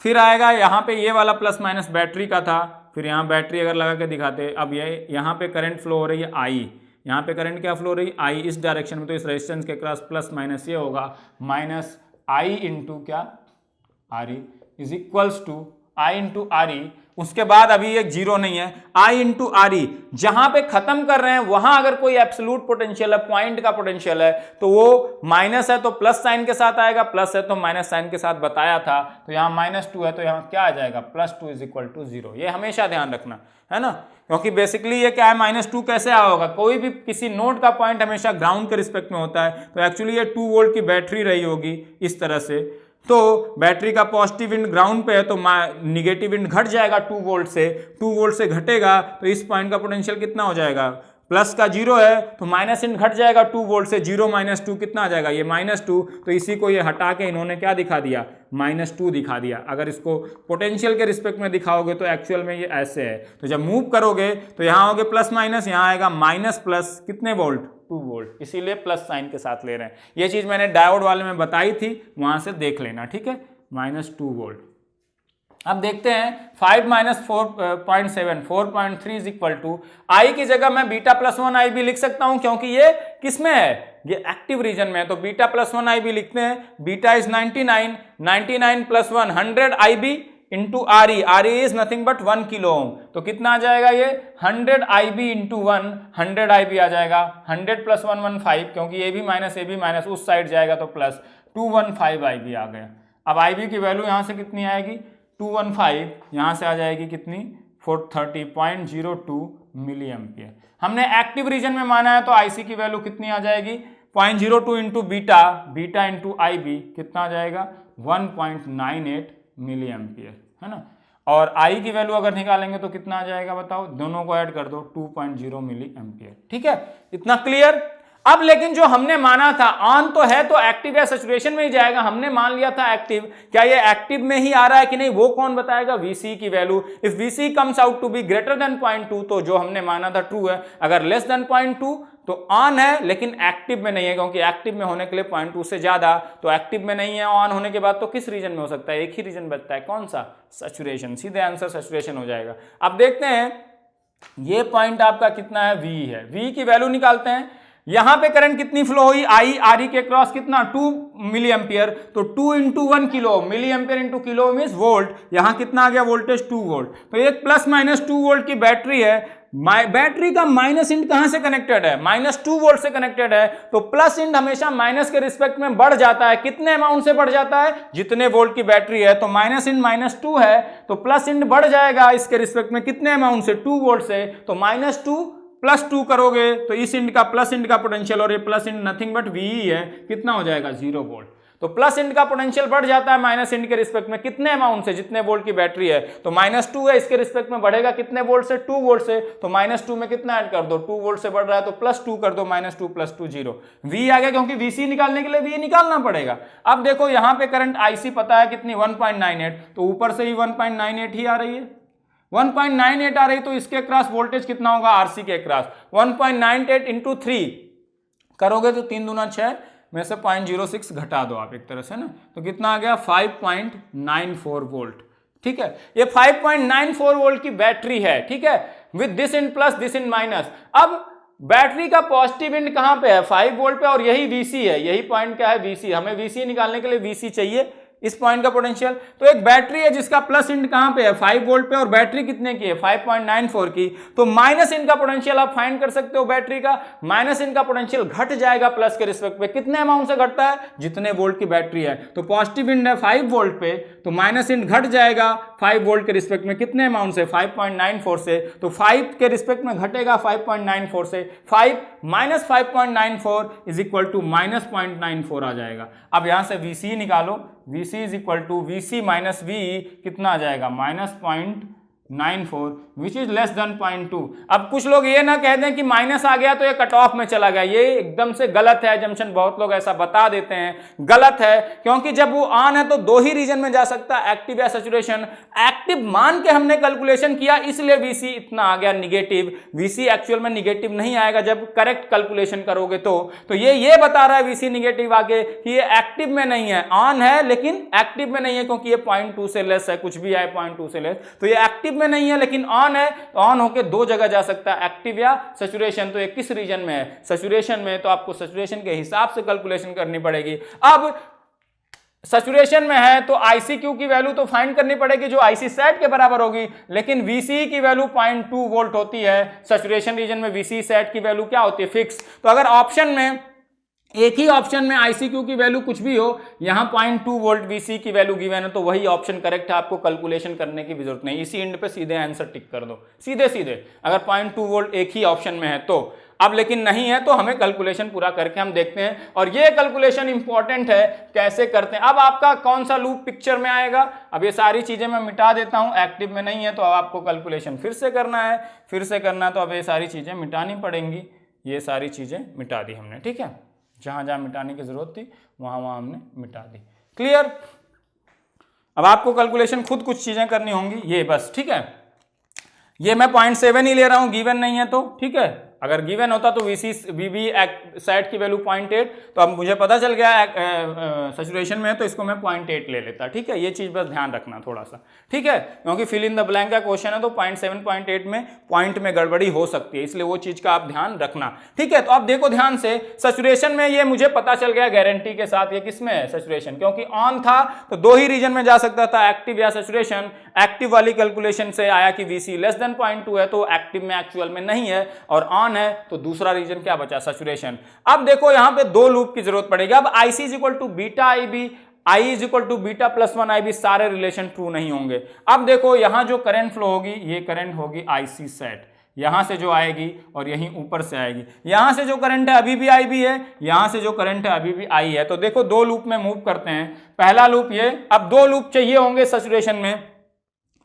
Speaker 1: फिर आएगा यहाँ पे ये वाला प्लस माइनस बैटरी का था, फिर यहाँ बैटरी अगर लगा के दिखाते, अब ये यहाँ पे करंट फ्लो हो रही है I, यहाँ पे करंट क्या फ्लो हो रही है I इस डायरेक्शन में, तो इस रेजिस्टेंस के क्रॉस प्लस माइनस ये होगा माइनस I इंटू क्या RE is equals to I into RE। उसके बाद अभी एक जीरो नहीं है, I इंटू RE, जहां पे खत्म कर रहे हैं वहां अगर कोई एब्सोल्यूट पोटेंशियल है, पॉइंट का पोटेंशियल है, तो वो माइनस है तो प्लस साइन के साथ आएगा, प्लस है तो माइनस साइन के साथ बताया था, तो यहाँ -2 है तो यहाँ क्या आ जाएगा, +2 इज इक्वल टू 0। ये हमेशा ध्यान रखना है ना, क्योंकि बेसिकली ये क्या है, -2 कैसे आया होगा, कोई भी किसी नोड का पॉइंट हमेशा ग्राउंड के रिस्पेक्ट में होता है, तो एक्चुअली ये 2 वोल्ट की बैटरी रही होगी इस तरह से, तो बैटरी का पॉजिटिव इंड ग्राउंड पे है तो निगेटिव इंड घट जाएगा 2 वोल्ट से, 2 वोल्ट से घटेगा तो इस पॉइंट का पोटेंशियल कितना हो जाएगा, प्लस का 0 है तो माइनस इंड घट जाएगा 2 वोल्ट से, 0 - 2 कितना आ जाएगा, ये -2, तो इसी को ये हटा के इन्होंने क्या दिखा दिया, -2 दिखा दिया। अगर इसको पोटेंशियल के रिस्पेक्ट में दिखाओगे तो एक्चुअल में ये ऐसे है, तो जब मूव करोगे तो यहाँ होगे प्लस माइनस, यहाँ आएगा माइनस प्लस कितने वोल्ट, 2 वोल्ट, इसीलिए प्लस साइन के साथ ले रहे हैं। ये चीज मैंने डायोड वाले में बताई थी, वहां से देख लेना, ठीक है, -2 वोल्ट। अब देखते हैं 5 माइनस 4.7 4.3 इज इक्वल टू आई की जगह मैं बीटा प्लस 1 आई भी लिख सकता हूं क्योंकि ये किसमें है, ये एक्टिव रीजन में है। तो बीटा प्लस 1 आई भी लिखते हैं। Beta is 99, 99 plus 1 100 I B into R E is nothing but 1 kilo ohm. तो कितना आ जाएगा ये 100 I B into 1 100 I B आ जाएगा। 100 प्लस 115 क्योंकि ए बी माइनस उस साइड जाएगा तो प्लस 215 आई बी आ गया। अब आई बी की वैल्यू यहां से कितनी आएगी 215, यहां से आ जाएगी कितनी 430.02 मिली एम्पियर। हमने एक्टिव रीजन में माना है तो आईसी की वैल्यू कितनी आ जाएगी 0.02 into beta into I B कितना आ जाएगा 1.98 मिली एम्पियर, है ना। और आई की वैल्यू अगर निकालेंगे तो कितना आ जाएगा बताओ, दोनों को ऐड कर दो 2.0 मिली एम्पियर। ठीक है, इतना क्लियर। अब लेकिन जो हमने माना था ऑन तो है तो एक्टिव या सैचुरेशन में ही जाएगा, हमने मान लिया था एक्टिव, क्या ये एक्टिव में ही आ रहा है कि नहीं वो कौन बताएगा, Vc की value. If Vc comes out to be greater than 0.2 तो जो हमने माना था ट्रू है, अगर लेस देन 0.2 तो ऑन है लेकिन एक्टिव में नहीं है, क्योंकि एक्टिव में होने के लिए 0.2 से ज्यादा, तो एक्टिव में नहीं है। ऑन होने के बाद तो किस रीजन में हो सकता है, एक ही रीजन बचता है, कौन सा, सैचुरेशन। सीधे आंसर सैचुरेशन हो जाएगा। अब देखते हैं ये पॉइंट आपका कितना है, V है। V की वैल्यू निकालते हैं। यहां पे करंट कितनी फ्लो हुई, आई आर ई के क्रॉस कितना 2 मिली एम्पियर, तो 2 into 1 kilo milli ampere into kilo means volt. यहां कितना आ गया वोल्टेज 2 वोल्ट। तो एक प्लस माइनस 2 वोल्ट की बैटरी है, बैटरी का माइनस इंड कहां से कनेक्टेड है, -2 वोल्ट से कनेक्टेड है। तो प्लस इंड हमेशा माइनस के रिस्पेक्ट में बढ़ जाता है, कितने अमाउंट से बढ़ जाता है, जितने वोल्ट की बैटरी है। तो माइनस इंड -2 है तो प्लस इंड बढ़ जाएगा इसके रिस्पेक्ट में, कितने अमाउंट से, 2 वोल्ट से। तो -2 प्लस 2 करोगे तो इस इंड का प्लस इंड का पोटेंशियल, और ये plus end nothing but V है, कितना हो जाएगा 0 वोल्ट। तो प्लस इंड का पोटेंशियल बढ़ जाता है माइनस इंड के रिस्पेक्ट में, कितने अमाउंट से, जितने वोल्ट की बैटरी है। तो -2 है, इसके रिस्पेक्ट में बढ़ेगा कितने वोल्ट से, 2 वोल्ट से। तो -2 में कितना ऐड कर दो, 2 वोल्ट से बढ़ रहा है तो +2 कर दो, -2 + 2 0। V आ गया, क्योंकि VC निकालने के लिए V निकालना पड़ेगा। अब देखो यहां पे करंट IC पता है कितनी 1.98, तो ऊपर से ही 1.98 ही आ रही है, 1.98 आ रही, तो इसके क्रॉस वोल्टेज कितना होगा, आरसी के क्रॉस 1.98 इंटू 3 करोगे तो 3 दूना 6 में से 0.06 घटा दो आप एक तरह से ना, तो कितना आ गया 5.94 वोल्ट। ठीक है, ये 5.94 वोल्ट की बैटरी है। ठीक है, with this in plus this in minus. अब बैटरी का पॉजिटिव इंड कहां पे है, 5 वोल्ट पे, और यही VC है, यही पॉइंट क्या है, VC। हमें VC निकालने के लिए VC चाहिए, इस पॉइंट का पोटेंशियल। तो एक बैटरी है जिसका प्लस इंड कहां पे है, 5 वोल्ट पे, और बैटरी कितने की है, 5.94 की। तो माइनस इंड का पोटेंशियल आप फाइंड कर सकते हो बैटरी का। माइनस इंड का पोटेंशियल घट जाएगा प्लस के रिस्पेक्ट पे, कितने अमाउंट से घटता है, जितने वोल्ट की बैटरी है। तो पॉजिटिव इंड है 5 वोल्ट पे, तो माइनस इंड घट जाएगा 5 वोल्ट के रिस्पेक्ट में, कितने अमाउंट से, 5.94 से। तो 5 के रिस्पेक्ट में घटेगा 5.94 से, 5 - 5.94 इज इक्वल टू -0.94 आ जाएगा। अब यहां से VC निकालो, VC is equal to VC minus V कितना आ जाएगा, -0.94 विच इज लेस देन 0.2। अब कुछ लोग ये ना कह दें कि माइनस आ गया तो ये कट ऑफ में चला गया, ये एकदम से गलत है जंक्शन, बहुत लोग ऐसा बता देते हैं, गलत है। क्योंकि जब वो ऑन है तो 2 ही रीजन में जा सकता है, एक्टिव या सैचुरेशन। एक्टिव मान के हमने कैलकुलेशन किया इसलिए VC इतना आ गया निगेटिव। VC एक्चुअल में निगेटिव नहीं आएगा जब करेक्ट कैलकुलेशन करोगे तो ये बता रहा है VC निगेटिव आगे कि ये एक्टिव में नहीं है, ऑन है लेकिन एक्टिव में नहीं है, क्योंकि ये 0.2 से लेस है, कुछ भी आए 0.2 से लेस, तो ये एक्टिव में नहीं है लेकिन ऑन है। तो ऑन होके 2 जगह जा सकता है, एक्टिव या सैचुरेशन। तो ये किस रीजन में है, सैचुरेशन में, तो आपको सैचुरेशन के हिसाब से कैलकुलेशन करनी पड़ेगी। अब सैचुरेशन में है तो ICQ की वैल्यू तो फाइंड करनी पड़ेगी जो IC सेट के बराबर होगी, लेकिन VC की वैल्यू 0.2 वोल्ट होती है। सैचुरेशन रीजन में VC सेट की वैल्यू क्या होती है, फिक्स। तो अगर ऑप्शन में, एक ही ऑप्शन में ICQ की वैल्यू कुछ भी हो, यहां 0.2 वोल्ट VC की वैल्यू गिवन है तो वही ऑप्शन करेक्ट है, आपको कैलकुलेशन करने की भी जरूरत नहीं, इसी इंड पे सीधे आंसर टिक कर दो, सीधे सीधे। अगर 0.2 वोल्ट एक ही ऑप्शन में है तो। अब लेकिन नहीं है तो हमें कैलकुलेशन पूरा करके हम देखते हैं, और ये कैलकुलेशन इंपॉर्टेंट है, कैसे करते हैं। अब आपका कौन सा लूप पिक्चर में आएगा, अब ये सारी चीजें मैं मिटा देता हूं, एक्टिव में नहीं है तो अब आपको कैलकुलेशन फिर से करना है, तो अब ये सारी चीजें मिटानी पड़ेंगी। ये सारी चीजें मिटा दी हमने, ठीक है, जहां जहां मिटाने की जरूरत थी वहां हमने मिटा दी। क्लियर। अब आपको कैलकुलेशन खुद कुछ चीजें करनी होंगी, ये बस, ठीक है। ये मैं 0.7 ही ले रहा हूं, गिवन नहीं है तो, ठीक है, अगर गिवन होता तो वीबी सेट की वैल्यू 0.8, तो अब मुझे पता चल गया सैचुरेशन में है तो इसको मैं 0.8 ले लेता। ठीक है, ये चीज बस ध्यान रखना थोड़ा सा। ठीक है, क्योंकि फिल इन द ब्लैंक का क्वेश्चन है तो 0.7 0.8 में पॉइंट में गड़बड़ी हो सकती है, इसलिए वो चीज का आप ध्यान रखना। ठीक है, तो आप देखो ध्यान से, सैचुरेशन में ये मुझे पता चल गया गारंटी के साथ, ये किसमें है सैचुरेशन, क्योंकि ऑन था तो दो ही रीजन में जा सकता था, एक्टिव या सैचुरेशन। एक्टिव वाली कैलकुलेशन से आया कि Vc लेस देन 0.2 है, तो एक्टिव में एक्चुअल में नहीं है, और ऑन है तो दूसरा रीजन क्या बचा, सैचुरेशन। अब देखो यहां पे दो लूप की जरूरत पड़ेगी। अब IC is equal to beta IB, I is equal to beta plus 1 IB, सारे रिलेशन ट्रू नहीं होंगे। अब देखो यहां जो करंट फ्लो होगी, ये करंट होगी IC सेट, यहां से जो आएगी और यहीं ऊपर से आएगी। यहां से जो करंट है अभी भी IB है, यहां से जो करंट है अभी भी I है। तो देखो दो लूप में मूव करते हैं, पहला लूप ये, अब दो लूप चाहिए होंगे सैचुरेशन में,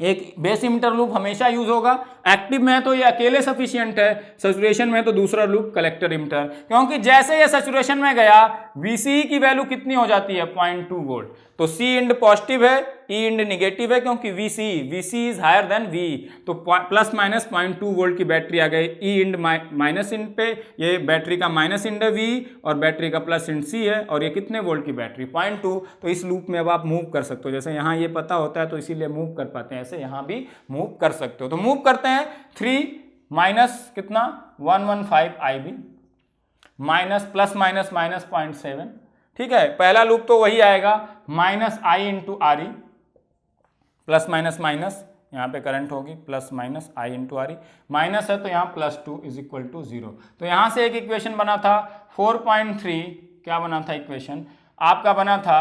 Speaker 1: एक बेस इमिटर लूप हमेशा यूज होगा, एक्टिव में है तो ये अकेले सफिशिएंट है, सैचुरेशन में तो दूसरा लूप कलेक्टर इमिटर, क्योंकि जैसे ये सैचुरेशन में गया Vc की वैल्यू कितनी हो जाती है 0.2 वोल्ट, तो C इंड पॉजिटिव है, E इंड निगेटिव है, क्योंकि Vc is higher than V, तो प्लस माइनस 0.2 वोल्ट की बैटरी आ गई। E इंड माइनस इंड पे, ये बैटरी का माइनस इंड है V और बैटरी का प्लस इंड C है, और ये कितने वोल्ट की बैटरी 0.2, तो इस लूप में अब आप मूव कर सकते हो। जैसे यहाँ ये पता होता है तो इसीलिए मूव कर पाते हैं, ऐसे यहाँ भी मूव कर सकते हो। तो मूव करते हैं 3 माइनस कितना 115 IB minus plus minus minus 0.7। ठीक है, पहला लूप तो वही आएगा minus I into R E, plus minus minus, यहाँ पे करंट होगी plus minus I into R E, minus है तो यहाँ +2 इज इक्वल टू 0। तो यहाँ से एक इक्वेशन बना था 4.3, क्या बना था इक्वेशन आपका, बना था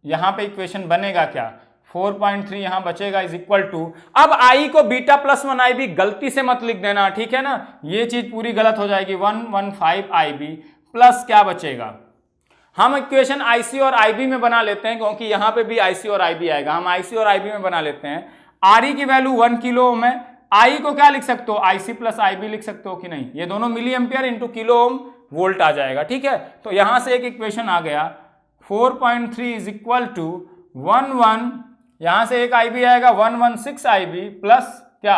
Speaker 1: यहाँ पे इक्वेशन बनेगा क्या 4.3 यहाँ बचेगा इज इक्वल टू, अब I को बीटा प्लस 1 IB गलती से मत लिख देना, ठीक है ना, ये चीज पूरी गलत हो जाएगी। 115 IB प्लस क्या बचेगा, हम इक्वेशन IC और IB में बना लेते हैं, क्योंकि यहां पे भी IC और IB आएगा, हम IC और IB में बना लेते हैं। RE की वैल्यू 1 किलो ओम है, I को क्या लिख सकते हो IC प्लस IB लिख सकते हो कि नहीं, ये दोनों milli ampere into kilo ohm volt आ जाएगा। ठीक है, तो यहां से एक इक्वेशन आ गया 4.3 इज इक्वल टू 11, यहां से एक IB आएगा 116 IB प्लस क्या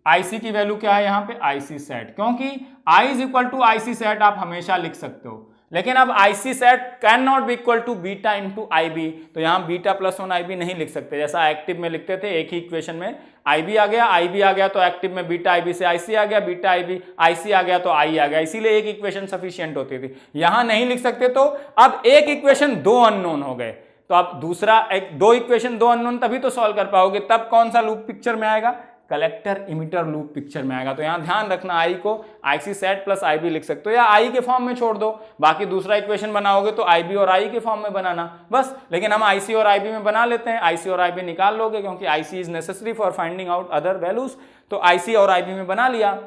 Speaker 1: IC की वैल्यू क्या है यहाँ पे IC सेट, क्योंकि I is equal to IC sat आप हमेशा लिख सकते हो, लेकिन अब IC sat can not be equal to beta into IB, तो यहाँ बीटा प्लस 1 IB नहीं लिख सकते, जैसा एक्टिव में लिखते थे, एक ही इक्वेशन में IB आ गया तो एक्टिव में बीटा IB से IC आ गया, बीटा IC आ गया तो I आ गया, इसीलिए एक इक्वेशन सफिशिएंट होती थी, यहाँ नहीं लिख सकते। तो अब एक इक्वेशन दो अननोन हो गए, तो आप दूसरा दो इक्वेशन दो अननोन तभी तो सॉल्व कर पाओगे, तब कौन सा लूप पिक्चर में आएगा, कलेक्टर इमिटर लूप पिक्चर में आएगा। तो यहां ध्यान रखना, I को IC सेट प्लस IB लिख सकते हो, या I के फॉर्म में छोड़ दो, बाकी दूसरा इक्वेशन बनाओगे तो IB और I के फॉर्म में बनाना बस, लेकिन हम IC और IB में बना लेते हैं, IC और IB निकाल लोगे, क्योंकि IC is necessary for finding out other values, तो IC और IB में बना लिया।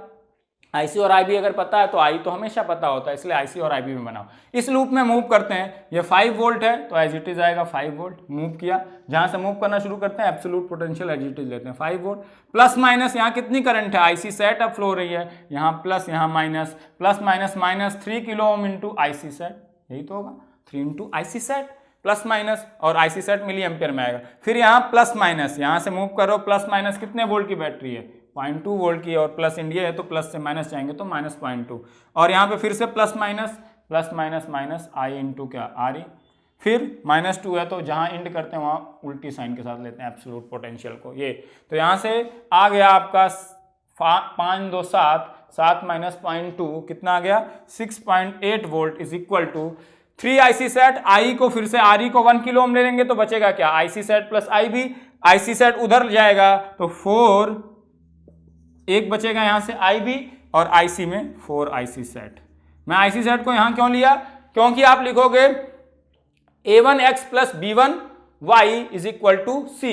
Speaker 1: IC और IB अगर पता है तो I तो हमेशा पता होता है, इसलिए IC और IB में बनाओ। इस लूप में मूव करते हैं, ये 5 वोल्ट है तो एज इट इज आएगा 5 वोल्ट, मूव किया, जहां से मूव करना शुरू करते हैं absolute potential as it is लेते हैं 5 वोल्ट, प्लस माइनस यहाँ कितनी करंट है IC सेट अब फ्लो हो रही है, यहाँ प्लस यहाँ minus, plus minus minus 3 kilo ohm into IC set, यही तो होगा 3 into IC sat plus minus, और IC सेट मिली एम्पियर में आएगा। फिर यहाँ प्लस माइनस, यहाँ से मूव करो, प्लस माइनस कितने वोल्ट की बैटरी है 0.2 वोल्ट की, और प्लस इंडिया है तो प्लस से माइनस जाएंगे तो माइनस 0.2, और यहाँ पे फिर से plus minus minus I into क्या RE, फिर -2 है तो जहाँ इंड करते हैं वहाँ उल्टी साइन के साथ लेते हैं एब्सोल्यूट पोटेंशियल को, ये तो यहाँ से आ गया आपका 5 2 7 माइनस 0.2 कितना आ गया 6.8 volt is equal to 3 IC sat, I को फिर से RE को 1 किलो ओम ले लेंगे तो बचेगा क्या IC sat plus IB, IC set उधर जाएगा तो 4, एक बचेगा यहाँ से IB, और IC में 4 IC सेट। मैं IC सेट को यहाँ क्यों लिया, क्योंकि आप लिखोगे A1x plus B1y is equal to C,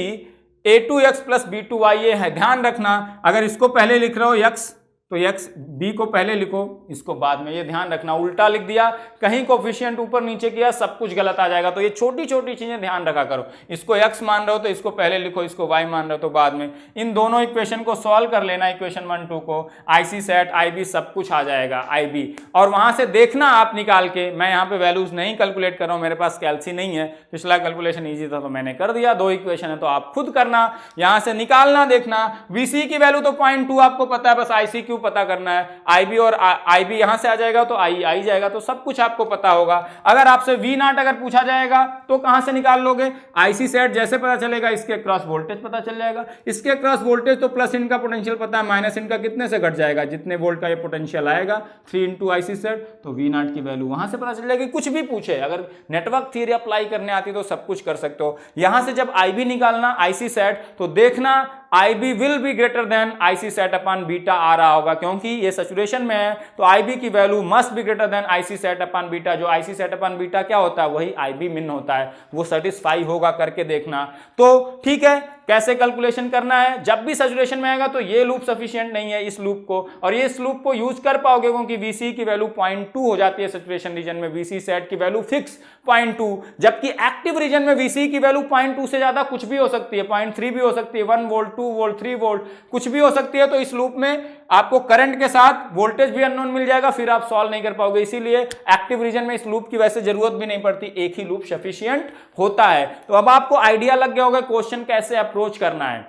Speaker 1: A2x plus B2y ये है, ध्यान रखना, अगर इसको पहले लिख रहे हो x तो x b को पहले लिखो, इसको बाद में, ये ध्यान रखना, उल्टा लिख दिया, कहीं कोफिशिएंट ऊपर नीचे किया, सब कुछ गलत आ जाएगा। तो ये छोटी छोटी चीजें ध्यान रखा करो, इसको x मान रहे हो तो इसको पहले लिखो, इसको y मान रहे हो तो बाद में। इन दोनों इक्वेशन को सॉल्व कर लेना, इक्वेशन 1 2 को, IC सेट IB सब कुछ आ जाएगा IB, और वहां से देखना आप निकाल के, मैं यहाँ पे वैल्यूज नहीं कैलकुलेट कर रहा हूँ, मेरे पास कैलसी नहीं है, पिछला कैलकुलेशन ईजी था तो मैंने कर दिया, 2 इक्वेशन है तो आप खुद करना, यहाँ से निकालना, देखना Vc की वैल्यू तो 0.2 आपको पता है, बस IC क्यूब पता करना है, IB और IB यहां से आ जाएगा तो IE आई जाएगा, तो सब कुछ आपको पता होगा। अगर आपसे V0 अगर पूछा जाएगा तो कहां से निकाल लोगे, IC सेट जैसे पता चलेगा इसके क्रॉस वोल्टेज पता चल जाएगा, इसके क्रॉस वोल्टेज तो प्लस इनका पोटेंशियल पता है, माइनस इनका कितने से घट जाएगा, जितने वोल्ट का ये पोटेंशियल आएगा 3 इंटू IC सेट, तो V0 की वैल्यू वहां से पता चल जाएगी। कुछ भी पूछे, अगर नेटवर्क थ्योरी अप्लाई करने आती तो सब कुछ कर सकते हो। यहां से जब IB निकालना IC सेट तो देखना IB will be greater than IC set upon beta आ रहा होगा, क्योंकि ये सैचुरेशन में है तो IB की value must be greater than IC set upon beta. जो IC सेट अपॉन बीटा क्या होता है, वही IB मिन होता है, वो सेटिस्फाई होगा, करके देखना। तो ठीक है, कैसे कैलकुलेशन करना है, जब भी सैचुरेशन में आएगा तो ये लूप सफिशिएंट नहीं है इस लूप को, और ये इस लूप को यूज कर पाओगे क्योंकि VC की वैल्यू 0.2 हो जाती है सैचुरेशन रीजन में, VC सेट की वैल्यू फिक्स 0.2, जबकि एक्टिव रीजन में VC की वैल्यू 0.2 से ज्यादा कुछ भी हो सकती है, 0.3 भी हो सकती है, 1 वोल्ट 2 वोल्ट 3 वोल्ट कुछ भी हो सकती है। तो इस लूप में आपको करंट के साथ वोल्टेज भी अननोन मिल जाएगा, फिर आप सॉल्व नहीं कर पाओगे, इसीलिए एक्टिव रीजन में इस लूप की वैसे जरूरत भी नहीं पड़ती, एक ही लूप सफिशिएंट होता है। तो अब आपको आइडिया लग गया होगा क्वेश्चन कैसे अप्रोच करना है।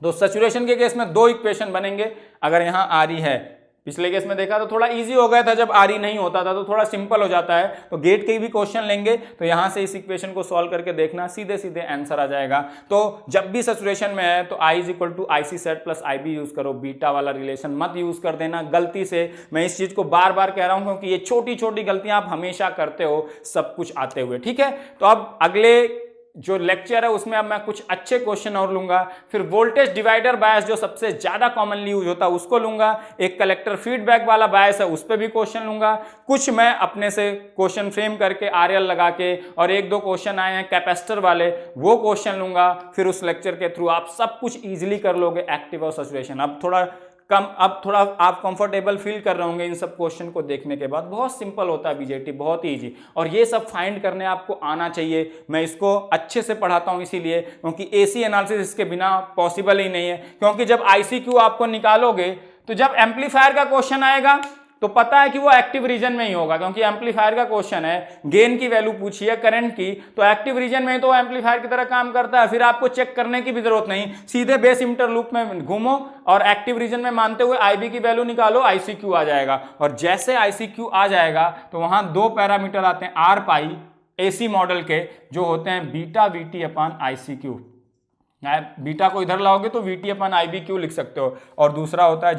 Speaker 1: तो सैचुरेशन के केस में दो इक्वेशन बनेंगे, अगर यहां RE है, पिछले केस में देखा तो थोड़ा इजी हो गया था, जब RE नहीं होता था तो थोड़ा सिंपल हो जाता है। तो गेट के भी क्वेश्चन लेंगे तो यहां से इस इक्वेशन को सॉल्व करके देखना, सीधे सीधे आंसर आ जाएगा। तो जब भी सैचुरेशन में है तो I is equal to IC sat plus IB use करो, बीटा वाला रिलेशन मत यूज कर देना गलती से। मैं इस चीज को बार बार कह रहा हूं क्योंकि ये छोटी छोटी गलतियां आप हमेशा करते हो सब कुछ आते हुए, ठीक है। तो अब अगले जो लेक्चर है उसमें अब मैं कुछ अच्छे क्वेश्चन और लूंगा, फिर वोल्टेज डिवाइडर बायस जो सबसे ज्यादा कॉमनली यूज होता है उसको लूंगा, एक कलेक्टर फीडबैक वाला बायस है उस पर भी क्वेश्चन लूंगा, कुछ मैं अपने से क्वेश्चन फ्रेम करके RL लगा के, और एक दो क्वेश्चन आए हैं कैपेसिटर वाले वो क्वेश्चन लूंगा। फिर उस लेक्चर के थ्रू आप सब कुछ इजीली कर लोगे एक्टिव और सैचुरेशन। अब थोड़ा आप कंफर्टेबल फील कर रहे होंगे इन सब क्वेश्चन को देखने के बाद। बहुत सिंपल होता है BJT, बहुत इजी, और ये सब फाइंड करने आपको आना चाहिए। मैं इसको अच्छे से पढ़ाता हूं इसीलिए, क्योंकि AC एनालिसिस इसके बिना पॉसिबल ही नहीं है। क्योंकि जब ICQ आपको निकालोगे तो जब एम्पलीफायर का क्वेश्चन आएगा तो पता है कि वो एक्टिव रीजन में ही होगा, क्योंकि एम्पलीफायर का क्वेश्चन है, गेन की वैल्यू पूछी है करंट की, तो एक्टिव रीजन में तो एम्पलीफायर की तरह काम करता है। फिर आपको चेक करने की भी जरूरत नहीं, सीधे बेस इमिटर लूप में घूमो और एक्टिव रीजन में मानते हुए IB की वैल्यू निकालो, ICQ आ जाएगा। और जैसे ICQ आ जाएगा तो वहां दो पैरामीटर आते हैं R पाई AC मॉडल के, जो होते हैं beta VT upon ICQ। Beta को इधर लाओगे तो VT अपॉन IBQ लिख सकते हो, और दूसरा होता है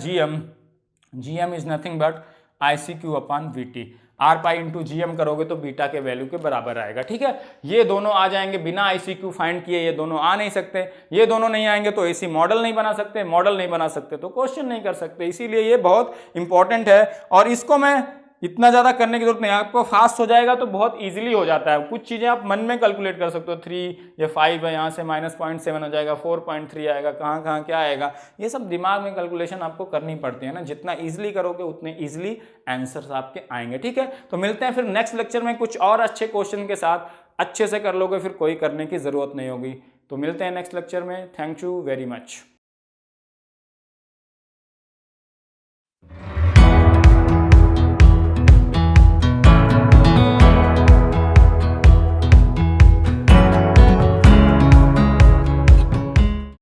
Speaker 1: GM is nothing but ICQ upon VT। R pi into GM करोगे तो बीटा के वैल्यू के बराबर आएगा, ठीक है। ये दोनों आ जाएंगे, बिना ICQ फाइंड किए ये दोनों आ नहीं सकते। ये दोनों नहीं आएंगे तो AC मॉडल नहीं बना सकते, मॉडल नहीं बना सकते तो क्वेश्चन नहीं कर सकते। इसीलिए ये बहुत इंपॉर्टेंट है, और इसको मैं इतना ज्यादा करने की जरूरत नहीं है। आपको फास्ट हो जाएगा तो बहुत इजीली हो जाता है, कुछ चीजें आप मन में कैलकुलेट कर सकते हो। 3 या 5 है, यहाँ से -0.7 हो जाएगा, 4.3 आएगा, कहाँ क्या आएगा, ये सब दिमाग में कैलकुलेशन आपको करनी पड़ती है ना। जितना इजीली करोगे उतने इजीली आंसर्स आपके आएंगे, ठीक है। तो मिलते हैं फिर नेक्स्ट लेक्चर में कुछ और अच्छे क्वेश्चन के साथ, अच्छे से कर लोगे फिर कोई करने की जरूरत नहीं होगी। तो मिलते हैं नेक्स्ट लेक्चर में, थैंक यू वेरी मच।